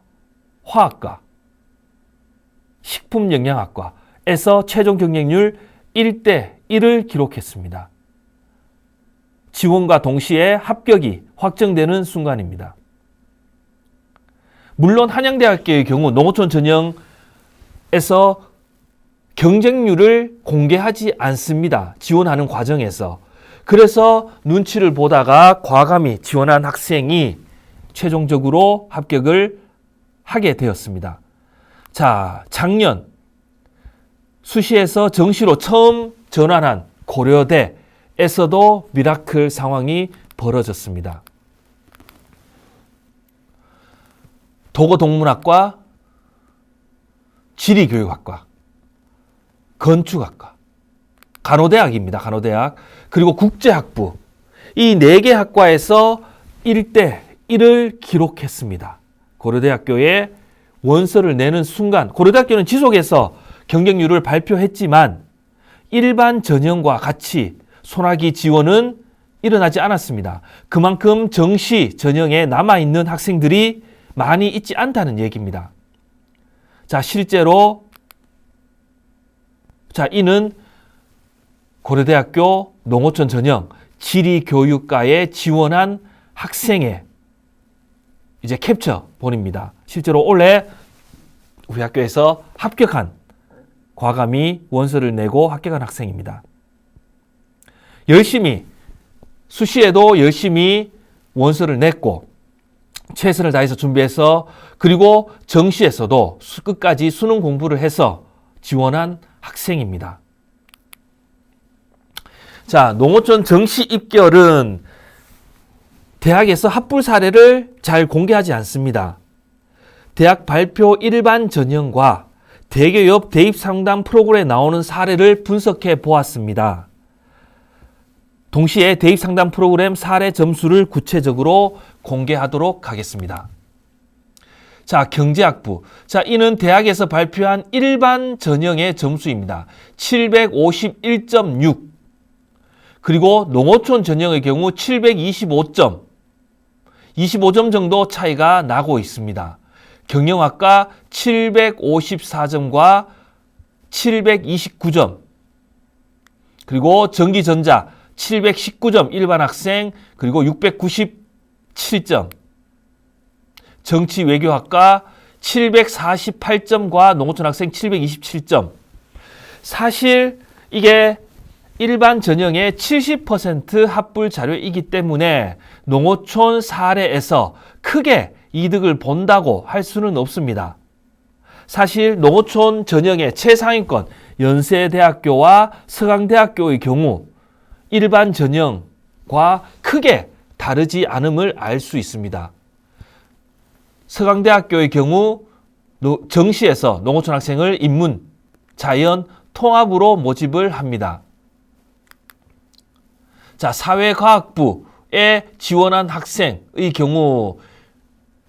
화학과, 식품영양학과에서 최종 경쟁률 1대 1을 기록했습니다. 지원과 동시에 합격이 확정되는 순간입니다. 물론 한양대학교의 경우 농어촌 전형에서 경쟁률을 공개하지 않습니다. 지원하는 과정에서. 그래서 눈치를 보다가 과감히 지원한 학생이 최종적으로 합격을 하게 되었습니다. 자, 작년 수시에서 정시로 처음 전환한 고려대에서도 미라클 상황이 벌어졌습니다. 도고동문학과, 지리교육학과, 건축학과, 간호대학입니다. 간호대학. 그리고 국제학부. 이 4개 학과에서 1대 1을 기록했습니다. 고려대학교에 원서를 내는 순간, 고려대학교는 지속해서 경쟁률을 발표했지만 일반 전형과 같이 손학이 지원은 일어나지 않았습니다. 그만큼 정시 전형에 남아있는 학생들이 많이 있지 않다는 얘기입니다. 자, 실제로 자, 이는 고려대학교 농어촌 전형 지리교육과에 지원한 학생의 이제 캡처 본입니다. 실제로 올해 우리 학교에서 합격한, 과감히 원서를 내고 합격한 학생입니다. 열심히, 수시에도 열심히 원서를 냈고 최선을 다해서 준비해서, 그리고 정시에서도 끝까지 수능 공부를 해서 지원한 학생입니다. 자, 농어촌 정시 입결은 대학에서 합불 사례를 잘 공개하지 않습니다. 대학 발표 일반 전형과 대기업 대입 상담 프로그램에 나오는 사례를 분석해 보았습니다. 동시에 대입 상담 프로그램 사례 점수를 구체적으로 공개하도록 하겠습니다. 자, 경제학부. 자, 이는 대학에서 발표한 일반 전형의 점수입니다. 751.6. 그리고 농어촌 전형의 경우 725점. 25점 정도 차이가 나고 있습니다. 경영학과 754점과 729점. 그리고 전기전자 719점 일반 학생, 그리고 697점. 정치외교학과 748점과 농어촌 학생 727점. 사실 이게 일반 전형의 70% 합불 자료이기 때문에 농어촌 사례에서 크게 이득을 본다고 할 수는 없습니다. 사실 농어촌 전형의 최상위권 연세대학교와 서강대학교의 경우 일반 전형과 크게 다르지 않음을 알 수 있습니다. 서강대학교의 경우 정시에서 농어촌 학생을 인문, 자연, 통합으로 모집을 합니다. 자, 사회과학부에 지원한 학생의 경우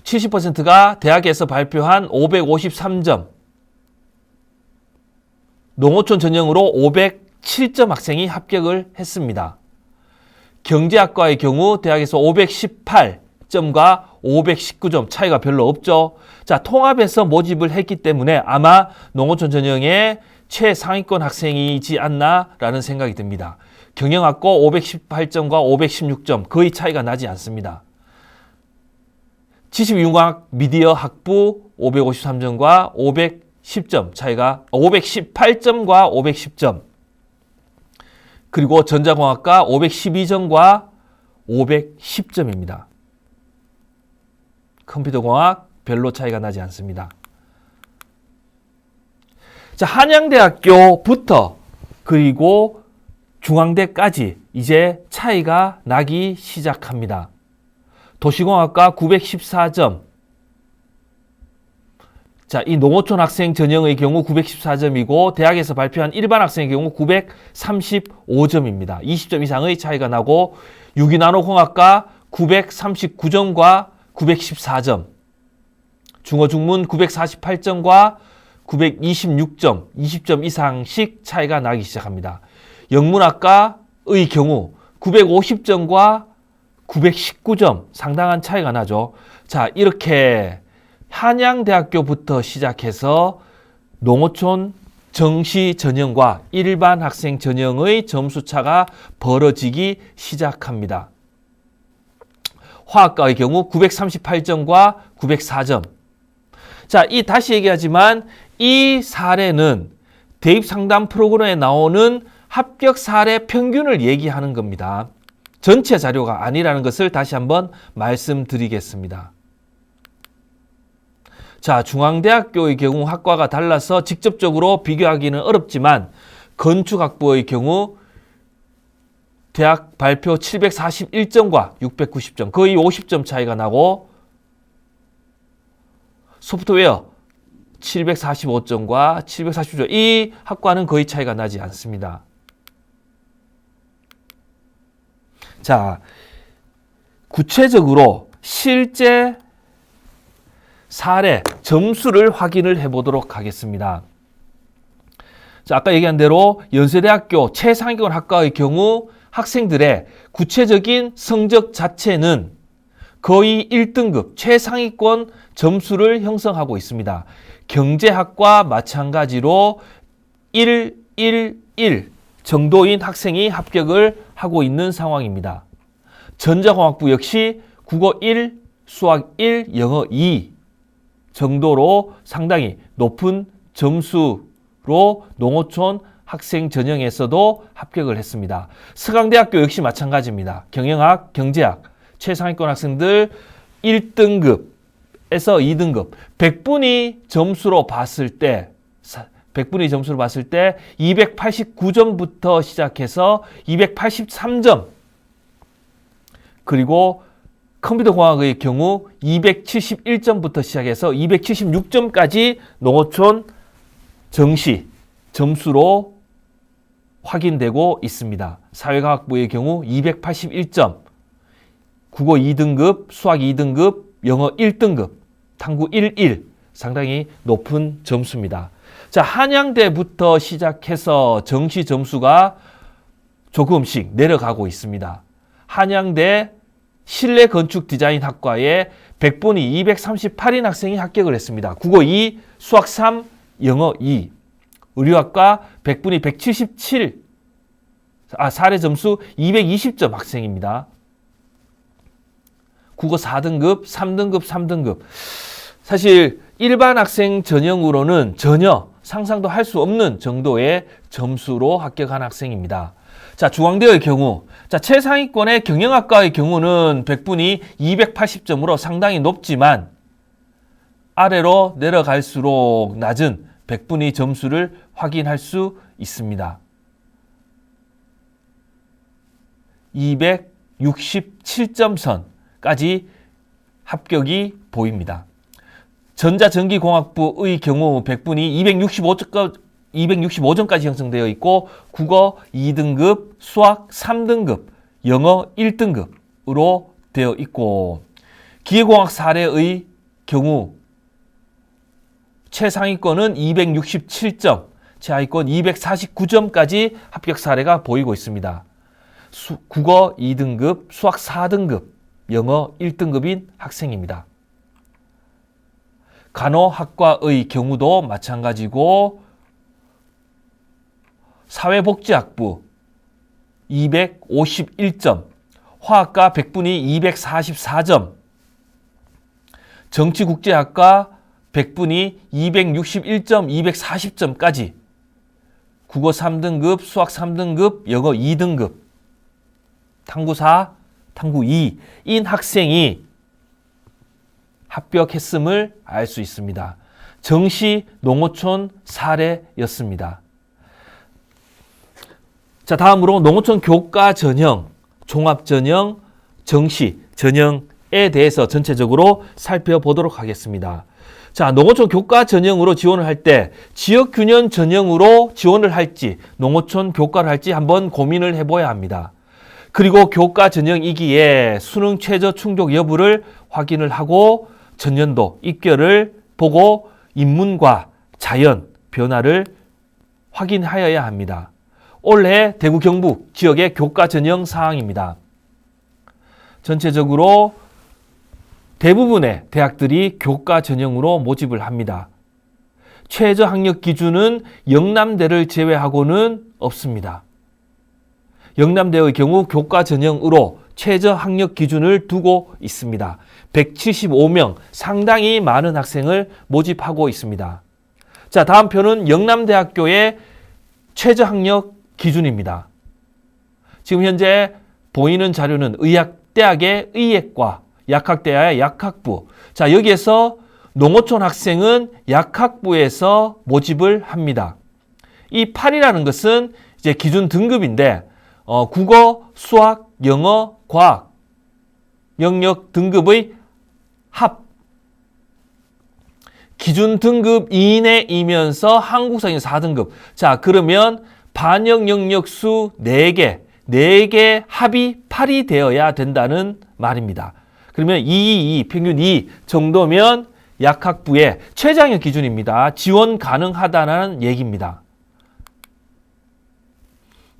70%가 대학에서 발표한 553점, 농어촌 전형으로 507점 학생이 합격을 했습니다. 경제학과의 경우 대학에서 518점과 519점 차이가 별로 없죠. 자, 통합에서 모집을 했기 때문에 아마 농어촌 전형의 최상위권 학생이지 않나라는 생각이 듭니다. 경영학과 518점과 516점 거의 차이가 나지 않습니다. 지식인문학 미디어 학부 553점과 510점 차이가 518점과 510점 그리고 전자공학과 512점과 510점입니다. 컴퓨터공학 별로 차이가 나지 않습니다. 자, 한양대학교부터 그리고 중앙대까지 이제 차이가 나기 시작합니다. 도시공학과 914점. 자, 이 농어촌 학생 전형의 경우 914점이고 대학에서 발표한 일반 학생의 경우 935점입니다. 20점 이상의 차이가 나고 유기나노공학과 939점과 914점. 중어중문 948점과 926점, 20점 이상씩 차이가 나기 시작합니다. 영문학과의 경우 950점과 919점 상당한 차이가 나죠. 자, 이렇게 한양대학교부터 시작해서 농어촌 정시 전형과 일반 학생 전형의 점수차가 벌어지기 시작합니다. 화학과의 경우 938점과 904점. 자, 다시 얘기하지만 이 사례는 대입상담 프로그램에 나오는 합격 사례 평균을 얘기하는 겁니다. 전체 자료가 아니라는 것을 다시 한번 말씀드리겠습니다. 자, 중앙대학교의 경우 학과가 달라서 직접적으로 비교하기는 어렵지만 건축학부의 경우 대학 발표 741점과 690점, 거의 50점 차이가 나고 소프트웨어 745점과 740점, 이 학과는 거의 차이가 나지 않습니다. 자, 구체적으로 실제 사례 점수를 확인을 해보도록 하겠습니다. 자, 아까 얘기한 대로 연세대학교 최상위권 학과의 경우 학생들의 구체적인 성적 자체는 거의 1등급 최상위권 점수를 형성하고 있습니다. 경제학과 마찬가지로 1, 1, 1 정도인 학생이 합격을 하고 있는 상황입니다. 전자공학부 역시 국어 1, 수학 1, 영어 2 정도로 상당히 높은 점수로 농어촌 학생 전형에서도 합격을 했습니다. 서강대학교 역시 마찬가지입니다. 경영학, 경제학 최상위권 학생들 1등급에서 2등급 100분위 점수로 봤을 때 289점부터 시작해서 283점 그리고 컴퓨터공학의 경우 271점부터 시작해서 276점까지 농어촌 정시 점수로 확인되고 있습니다. 사회과학부의 경우 281점, 국어 2등급, 수학 2등급, 영어 1등급, 탐구 11 상당히 높은 점수입니다. 자, 한양대부터 시작해서 정시 점수가 조금씩 내려가고 있습니다. 한양대 실내건축디자인학과에 100분위 238인 학생이 합격을 했습니다. 국어 2, 수학 3, 영어 2. 의료학과 100분위 177, 사례 점수 220점 학생입니다. 국어 4등급, 3등급, 3등급. 사실 일반 학생 전형으로는 전혀 상상도 할 수 없는 정도의 점수로 합격한 학생입니다. 자, 중앙대의 경우, 자, 최상위권의 경영학과의 경우는 100분이 280점으로 상당히 높지만 아래로 내려갈수록 낮은 100분위 점수를 확인할 수 있습니다. 267점 선까지 합격이 보입니다. 전자전기공학부의 경우 100분이 265점까지 형성되어 있고 국어 2등급, 수학 3등급, 영어 1등급으로 되어 있고 기계공학 사례의 경우 최상위권은 267점, 최하위권 249점까지 합격 사례가 보이고 있습니다. 국어 2등급, 수학 4등급, 영어 1등급인 학생입니다. 간호학과의 경우도 마찬가지고 사회복지학부 251점, 화학과 100분이 244점, 정치국제학과 100분이 261점, 240점까지 국어 3등급, 수학 3등급, 영어 2등급, 탐구 4, 탐구 2인 학생이 합격했음을 알 수 있습니다. 정시 농어촌 사례였습니다. 자, 다음으로 농어촌 교과 전형, 종합 전형, 정시 전형에 대해서 전체적으로 살펴보도록 하겠습니다. 자, 농어촌 교과 전형으로 지원을 할 때 지역균형 전형으로 지원을 할지 농어촌 교과를 할지 한번 고민을 해봐야 합니다. 그리고 교과 전형이기에 수능 최저 충족 여부를 확인을 하고 전년도 입결을 보고 인문과 자연 변화를 확인하여야 합니다. 올해 대구 경북 지역의 교과 전형 사항입니다. 전체적으로 대부분의 대학들이 교과 전형으로 모집을 합니다. 최저 학력 기준은 영남대를 제외하고는 없습니다. 영남대의 경우 교과 전형으로 최저 학력 기준을 두고 있습니다. 175명, 상당히 많은 학생을 모집하고 있습니다. 자, 다음 표는 영남대학교의 최저 학력 기준입니다. 지금 현재 보이는 자료는 의학대학의 의예과, 약학대학의 약학부. 자, 여기에서 농어촌 학생은 약학부에서 모집을 합니다. 이 8이라는 것은 이제 기준 등급인데 국어, 수학, 영어, 과학 영역 등급의 합 기준 등급 이내이면서 한국사는 4등급. 자, 그러면 반영 영역수 4개, 4개 합이 8이 되어야 된다는 말입니다. 그러면 2, 평균 2 정도면 약학부의 최저학력 기준입니다. 지원 가능하다는 얘기입니다.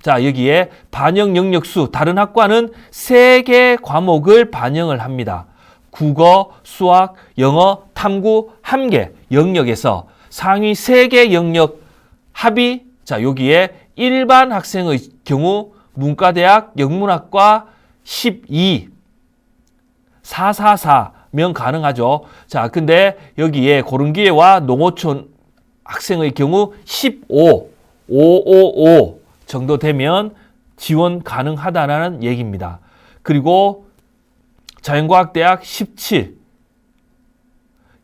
자, 여기에 반영 영역수, 다른 학과는 3개 과목을 반영을 합니다. 국어, 수학, 영어, 탐구 1개 영역에서 상위 3개 영역 합이, 자, 여기에 일반 학생의 경우 문과대학 영문학과 444명 가능하죠. 자, 근데 여기에 고른기회와 농어촌 학생의 경우 555 정도 되면 지원 가능하다는 얘기입니다. 그리고 자연과학대학 17,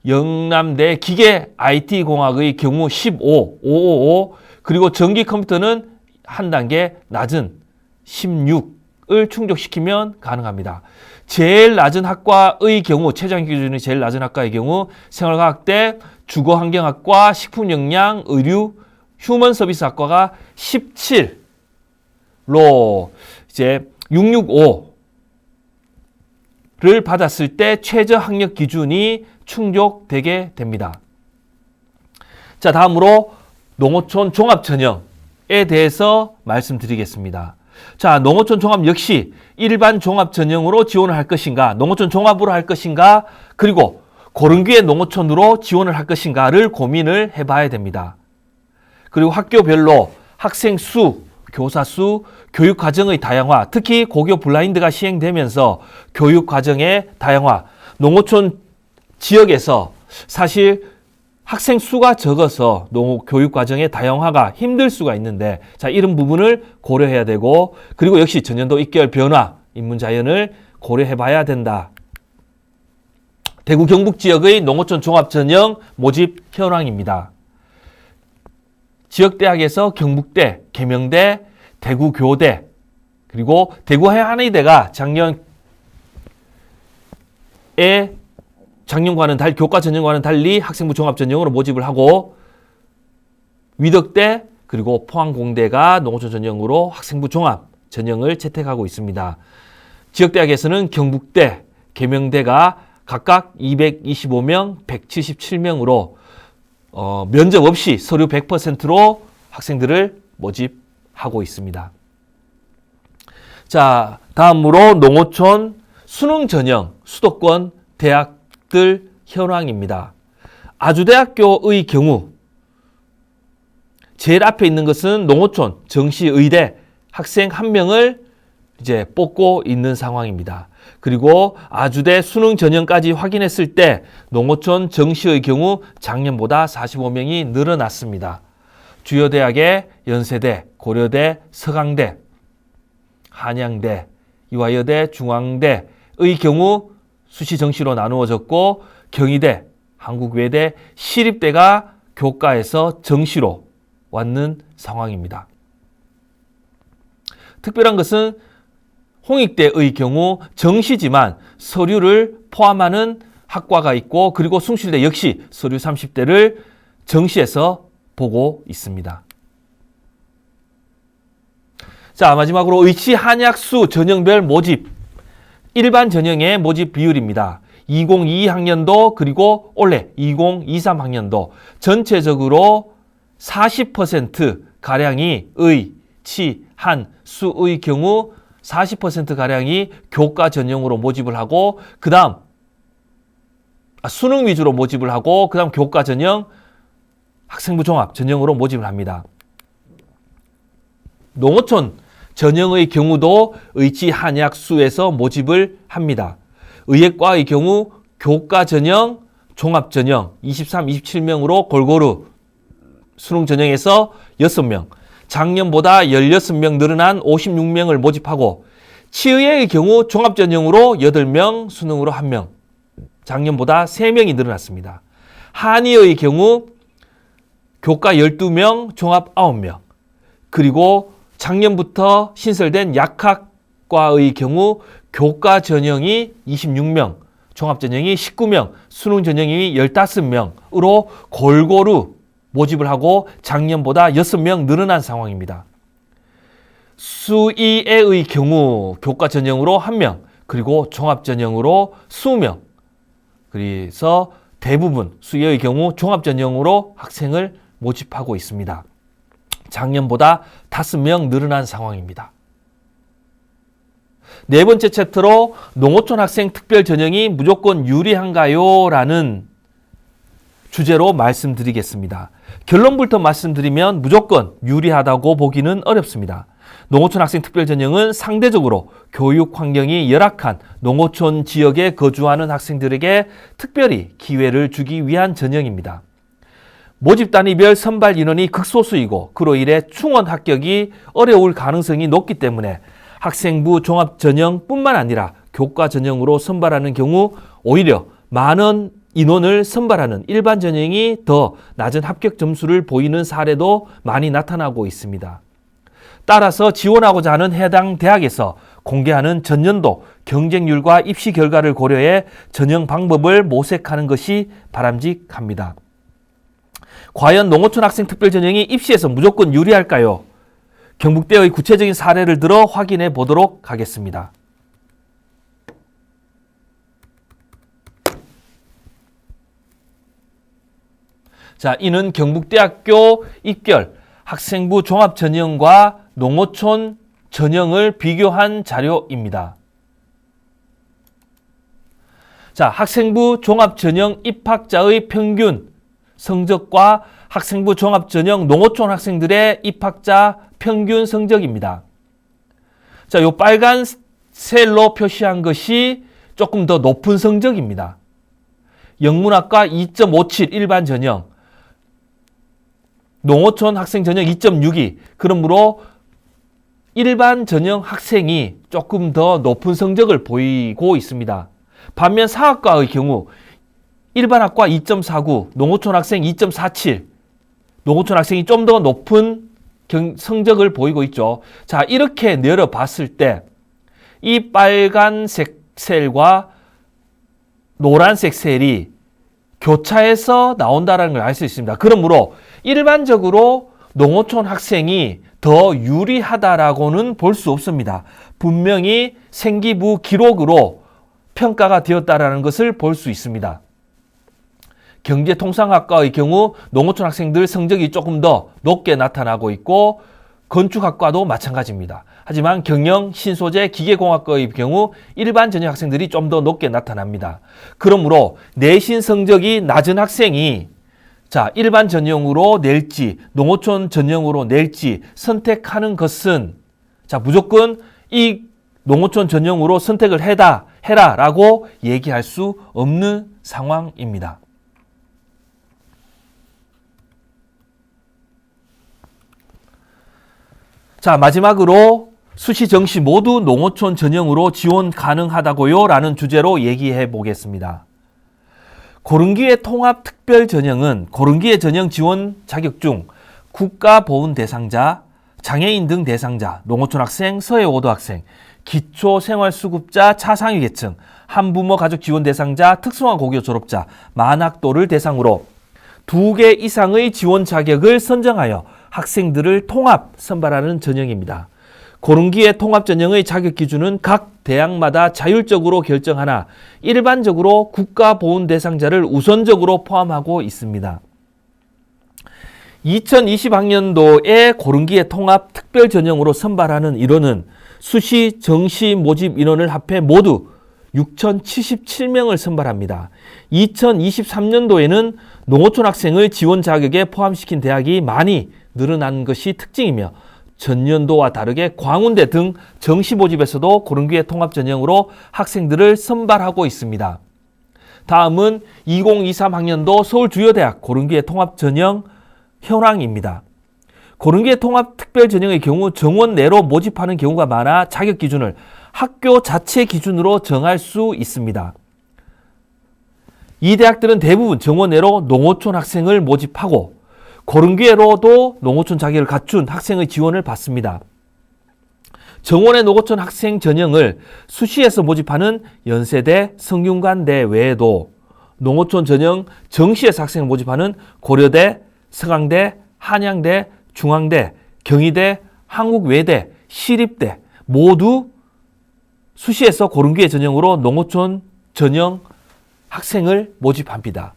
영남대 기계 IT공학의 경우 555, 그리고 전기컴퓨터는 한 단계 낮은 16을 충족시키면 가능합니다. 제일 낮은 학과의 경우, 최저학력 기준이 제일 낮은 학과의 경우 생활과학대, 주거환경학과, 식품영양, 의류, 휴먼서비스학과가 17로 이제 665를 받았을 때 최저 학력 기준이 충족되게 됩니다. 자, 다음으로 농어촌 종합 전형에 대해서 말씀드리겠습니다. 자, 농어촌 종합 역시 일반 종합 전형으로 지원을 할 것인가, 농어촌 종합으로 할 것인가, 그리고 고른기회 농어촌으로 지원을 할 것인가를 고민을 해봐야 됩니다. 그리고 학교별로 학생 수, 교사 수, 교육 과정의 다양화, 특히 고교 블라인드가 시행되면서 교육 과정의 다양화, 농어촌 지역에서 사실 학생 수가 적어서 교육 과정의 다양화가 힘들 수가 있는데, 자, 이런 부분을 고려해야 되고, 그리고 역시 전년도 입결 변화, 인문 자연을 고려해 봐야 된다. 대구 경북 지역의 농어촌 종합전형 모집 현황입니다. 지역대학에서 경북대, 계명대, 대구교대, 그리고 대구한의대가 작년과는 달리, 교과 전형과는 달리 학생부 종합 전형으로 모집을 하고, 위덕대 그리고 포항공대가 농어촌 전형으로 학생부 종합 전형을 채택하고 있습니다. 지역대학에서는 경북대, 계명대가 각각 225명, 177명으로 면접 없이 서류 100%로 학생들을 모집하고 있습니다. 자, 다음으로 농어촌 수능 전형 수도권 대학들 현황입니다. 아주대학교의 경우 제일 앞에 있는 것은 농어촌 정시의대 학생 1명을 이제 뽑고 있는 상황입니다. 그리고 아주대 수능 전형까지 확인했을 때 농어촌 정시의 경우 작년보다 45명이 늘어났습니다. 주요 대학의 연세대, 고려대, 서강대, 한양대, 이화여대, 중앙대의 경우 수시 정시로 나누어졌고, 경희대, 한국외대, 시립대가 교과에서 정시로 왔는 상황입니다. 특별한 것은 홍익대의 경우 정시지만 서류를 포함하는 학과가 있고, 그리고 숭실대 역시 서류 30대를 정시에서 보고 있습니다. 자, 마지막으로 의치 한약수 전형별 모집, 일반 전형의 모집 비율입니다. 2022학년도 그리고 올해 2023학년도 전체적으로 40%가량이 의, 치, 한, 수의 경우 40%가량이 교과 전형으로 모집을 하고, 그 다음 수능 위주로 모집을 하고, 그 다음 교과 전형, 학생부 종합 전형으로 모집을 합니다. 농어촌 전형의 경우도 의치 한약수에서 모집을 합니다. 의예과의 경우 교과 전형, 종합 전형 23, 27명으로 골고루 수능 전형에서 6명, 작년보다 16명 늘어난 56명을 모집하고, 치의의 경우 종합 전형으로 8명, 수능으로 1명, 작년보다 3명이 늘어났습니다. 한의의 경우 교과 12명, 종합 9명, 그리고 작년부터 신설된 약학과의 경우 교과 전형이 26명, 종합 전형이 19명, 수능 전형이 15명으로 골고루 모집을 하고 작년보다 6명 늘어난 상황입니다. 수의의 경우 교과 전형으로 1명, 그리고 종합 전형으로 20명. 그래서 대부분 수의의 경우 종합 전형으로 학생을 모집하고 있습니다. 작년보다 5명 늘어난 상황입니다. 네 번째 챕터로 농어촌 학생 특별 전형이 무조건 유리한가요? 라는 주제로 말씀드리겠습니다. 결론부터 말씀드리면 무조건 유리하다고 보기는 어렵습니다. 농어촌 학생 특별 전형은 상대적으로 교육 환경이 열악한 농어촌 지역에 거주하는 학생들에게 특별히 기회를 주기 위한 전형입니다. 모집 단위별 선발 인원이 극소수이고, 그로 인해 충원 합격이 어려울 가능성이 높기 때문에 학생부 종합 전형뿐만 아니라 교과 전형으로 선발하는 경우 오히려 많은 인원을 선발하는 일반 전형이 더 낮은 합격 점수를 보이는 사례도 많이 나타나고 있습니다. 따라서 지원하고자 하는 해당 대학에서 공개하는 전년도 경쟁률과 입시 결과를 고려해 전형 방법을 모색하는 것이 바람직합니다. 과연 농어촌 학생 특별 전형이 입시에서 무조건 유리할까요? 경북대의 구체적인 사례를 들어 확인해 보도록 하겠습니다. 자, 이는 경북대학교 입결 학생부 종합 전형과 농어촌 전형을 비교한 자료입니다. 자, 학생부 종합 전형 입학자의 평균 성적과 학생부 종합 전형 농어촌 학생들의 입학자 평균 성적입니다. 자, 요 빨간 셀로 표시한 것이 조금 더 높은 성적입니다. 영문학과 2.57 일반 전형, 농어촌 학생 전형 2.62. 그러므로 일반 전형 학생이 조금 더 높은 성적을 보이고 있습니다. 반면 사학과의 경우 일반 학과 2.49, 농어촌 학생 2.47. 농어촌 학생이 좀 더 높은 성적을 보이고 있죠. 자, 이렇게 내려봤을 때 이 빨간색 셀과 노란색 셀이 교차해서 나온다는 걸 알 수 있습니다. 그러므로 일반적으로 농어촌 학생이 더 유리하다라고는 볼 수 없습니다. 분명히 생기부 기록으로 평가가 되었다라는 것을 볼 수 있습니다. 경제통상학과의 경우 농어촌 학생들 성적이 조금 더 높게 나타나고 있고 건축학과도 마찬가지입니다. 하지만 경영, 신소재, 기계공학과의 경우 일반 전형 학생들이 좀 더 높게 나타납니다. 그러므로 내신 성적이 낮은 학생이 자, 일반 전형으로 낼지 농어촌 전형으로 낼지 선택하는 것은 자, 무조건 이 농어촌 전형으로 선택을 해라라고 얘기할 수 없는 상황입니다. 자, 마지막으로 수시, 정시 모두 농어촌 전형으로 지원 가능하다고요? 라는 주제로 얘기해 보겠습니다. 고른기회 통합 특별 전형은 고른기회 전형 지원 자격 중 국가보훈 대상자, 장애인 등 대상자, 농어촌 학생, 서해 5도 학생, 기초생활수급자, 차상위 계층, 한부모 가족 지원 대상자, 특성화 고교 졸업자, 만학도를 대상으로 2개 이상의 지원 자격을 선정하여 학생들을 통합 선발하는 전형입니다. 고른기회 통합 전형의 자격 기준은 각 대학마다 자율적으로 결정하나 일반적으로 국가보훈 대상자를 우선적으로 포함하고 있습니다. 2020학년도에 고른기회 통합 특별 전형으로 선발하는 인원은 수시, 정시 모집 인원을 합해 모두 6,077명을 선발합니다. 2023년도에는 농어촌 학생을 지원 자격에 포함시킨 대학이 많이 늘어난 것이 특징이며 전년도와 다르게 광운대 등 정시 모집에서도 고른기회 통합 전형으로 학생들을 선발하고 있습니다. 다음은 2023학년도 서울주요대학 고른기회 통합 전형 현황입니다. 고른기회 통합 특별 전형의 경우 정원 내로 모집하는 경우가 많아 자격 기준을 학교 자체 기준으로 정할 수 있습니다. 이 대학들은 대부분 정원 내로 농어촌 학생을 모집하고 고른기회로도 농어촌 자격을 갖춘 학생의 지원을 받습니다. 정원의 농어촌 학생 전형을 수시에서 모집하는 연세대, 성균관대 외에도 농어촌 전형 정시에서 학생을 모집하는 고려대, 서강대, 한양대, 중앙대, 경희대, 한국외대, 시립대 모두 수시에서 고른기회 전형으로 농어촌 전형 학생을 모집합니다.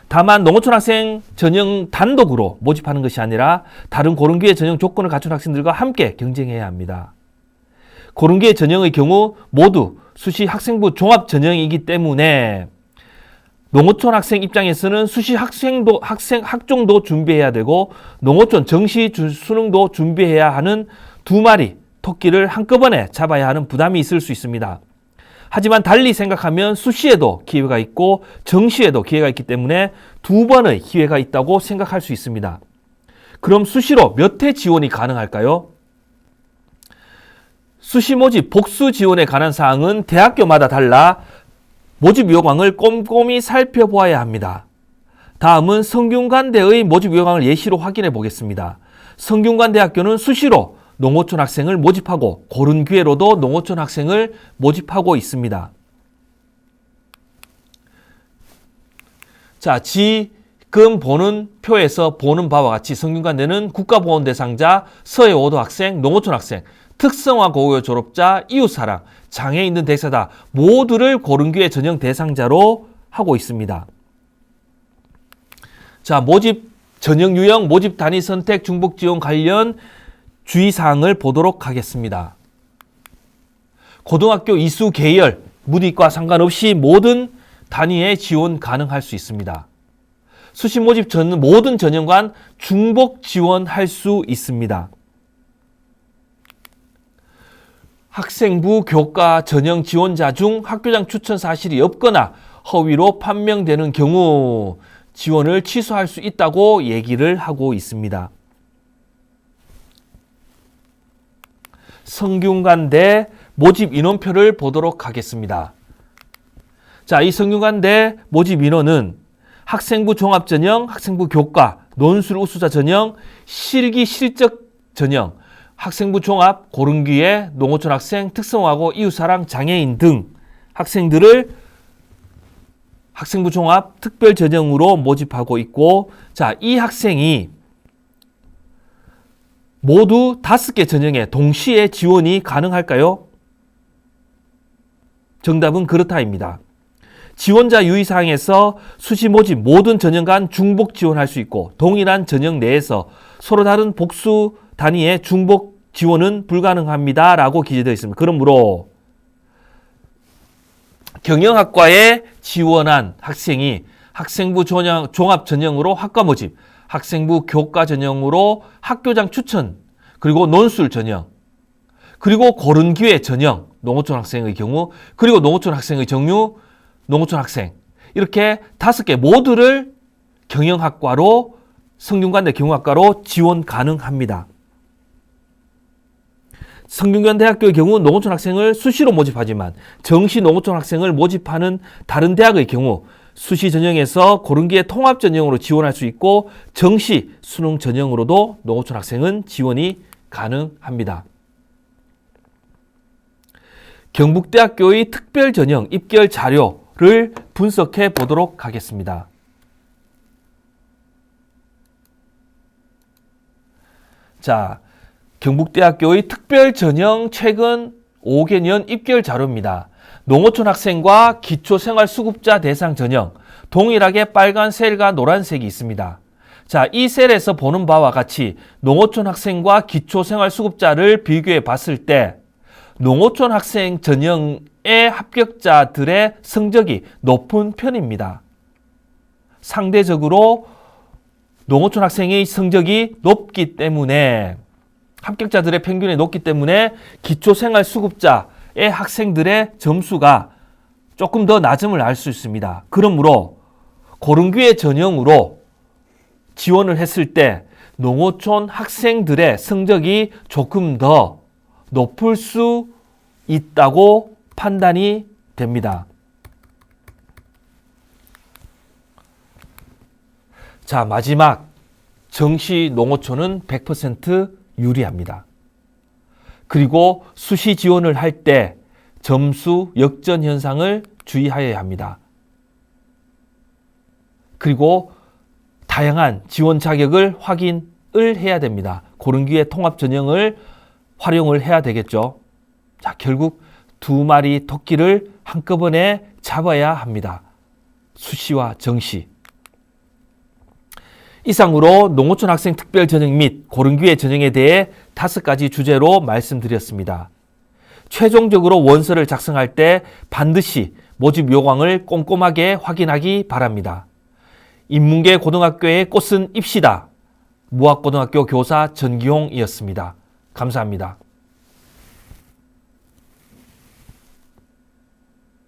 다만 농어촌 학생 전형 단독으로 모집하는 것이 아니라 다른 고른기회 전형 조건을 갖춘 학생들과 함께 경쟁해야 합니다. 고른기회 전형의 경우 모두 수시 학생부 종합 전형이기 때문에 농어촌 학생 입장에서는 수시 학종도 준비해야 되고 농어촌 정시 수능도 준비해야 하는 두 마리 토끼를 한꺼번에 잡아야 하는 부담이 있을 수 있습니다. 하지만 달리 생각하면 수시에도 기회가 있고 정시에도 기회가 있기 때문에 두 번의 기회가 있다고 생각할 수 있습니다. 그럼 수시로 몇 회 지원이 가능할까요? 수시 모집 복수 지원에 관한 사항은 대학교마다 달라 모집 요강을 꼼꼼히 살펴보아야 합니다. 다음은 성균관대의 모집 요강을 예시로 확인해 보겠습니다. 성균관대학교는 수시로 농어촌 학생을 모집하고 고른기회로도 농어촌 학생을 모집하고 있습니다. 자, 지금 보는 표에서 보는 바와 같이 성균관대는 국가보훈 대상자, 서해 5도 학생, 농어촌 학생, 특성화 고교 졸업자, 이웃사랑, 장애인 등 대상자 모두를 고른기회 전형 대상자로 하고 있습니다. 자, 모집 전형 유형, 모집 단위 선택, 중복 지원 관련 주의사항을 보도록 하겠습니다. 고등학교 이수 계열, 문이과 상관없이 모든 단위에 지원 가능할 수 있습니다. 수시 모집 전 모든 전형관 중복 지원할 수 있습니다. 학생부 교과 전형 지원자 중 학교장 추천 사실이 없거나 허위로 판명되는 경우 지원을 취소할 수 있다고 얘기를 하고 있습니다. 성균관대 모집 인원표를 보도록 하겠습니다. 자, 이 성균관대 모집 인원은 학생부 종합전형, 학생부 교과, 논술 우수자 전형, 실기 실적 전형, 학생부 종합, 고른기회, 농어촌 학생, 특성화고, 이웃사랑, 장애인 등 학생들을 학생부 종합 특별 전형으로 모집하고 있고, 자, 이 학생이 모두 5개 전형에 동시에 지원이 가능할까요? 정답은 그렇다입니다. 지원자 유의사항에서 수시 모집 모든 전형 간 중복 지원할 수 있고, 동일한 전형 내에서 서로 다른 복수 단위의 중복 지원은 불가능합니다 라고 기재되어 있습니다. 그러므로 경영학과에 지원한 학생이 학생부 종합 전형으로 학과 모집, 학생부 교과 전형으로 학교장 추천, 그리고 논술 전형, 그리고 고른기회 전형, 농어촌 학생의 경우, 그리고 농어촌 학생의 정유, 농어촌 학생, 이렇게 5개 모두를 경영학과로, 성균관대 경영학과로 지원 가능합니다. 성균관대학교의 경우 농어촌 학생을 수시로 모집하지만 정시 농어촌 학생을 모집하는 다른 대학의 경우 수시 전형에서 고른기회 통합 전형으로 지원할 수 있고, 정시 수능 전형으로도 농어촌 학생은 지원이 가능합니다. 경북대학교의 특별 전형 입결 자료를 분석해 보도록 하겠습니다. 자, 경북대학교의 특별 전형 최근 5개년 입결 자료입니다. 농어촌 학생과 기초생활수급자 대상 전형, 동일하게 빨간 셀과 노란색이 있습니다. 자, 이 셀에서 보는 바와 같이 농어촌 학생과 기초생활수급자를 비교해 봤을 때 농어촌 학생 전형의 합격자들의 성적이 높은 편입니다. 상대적으로 농어촌 학생의 성적이 높기 때문에, 합격자들의 평균이 높기 때문에 기초생활수급자의 학생들의 점수가 조금 더 낮음을 알 수 있습니다. 그러므로 고른기회 전형으로 지원을 했을 때 농어촌 학생들의 성적이 조금 더 높을 수 있다고 판단이 됩니다. 자, 마지막 정시 농어촌은 100% 유리합니다. 그리고 수시 지원을 할 때 점수 역전 현상을 주의하여야 합니다. 그리고 다양한 지원 자격을 확인을 해야 됩니다. 고른기회 통합 전형을 활용을 해야 되겠죠. 자, 결국 2마리 토끼를 한꺼번에 잡아야 합니다. 수시와 정시. 이상으로 농어촌 학생 특별 전형 및 고른기회 전형에 대해 5가지 주제로 말씀드렸습니다. 최종적으로 원서를 작성할 때 반드시 모집 요강을 꼼꼼하게 확인하기 바랍니다. 인문계 고등학교의 꽃은 잎시다. 무학고등학교 교사 전기홍이었습니다. 감사합니다.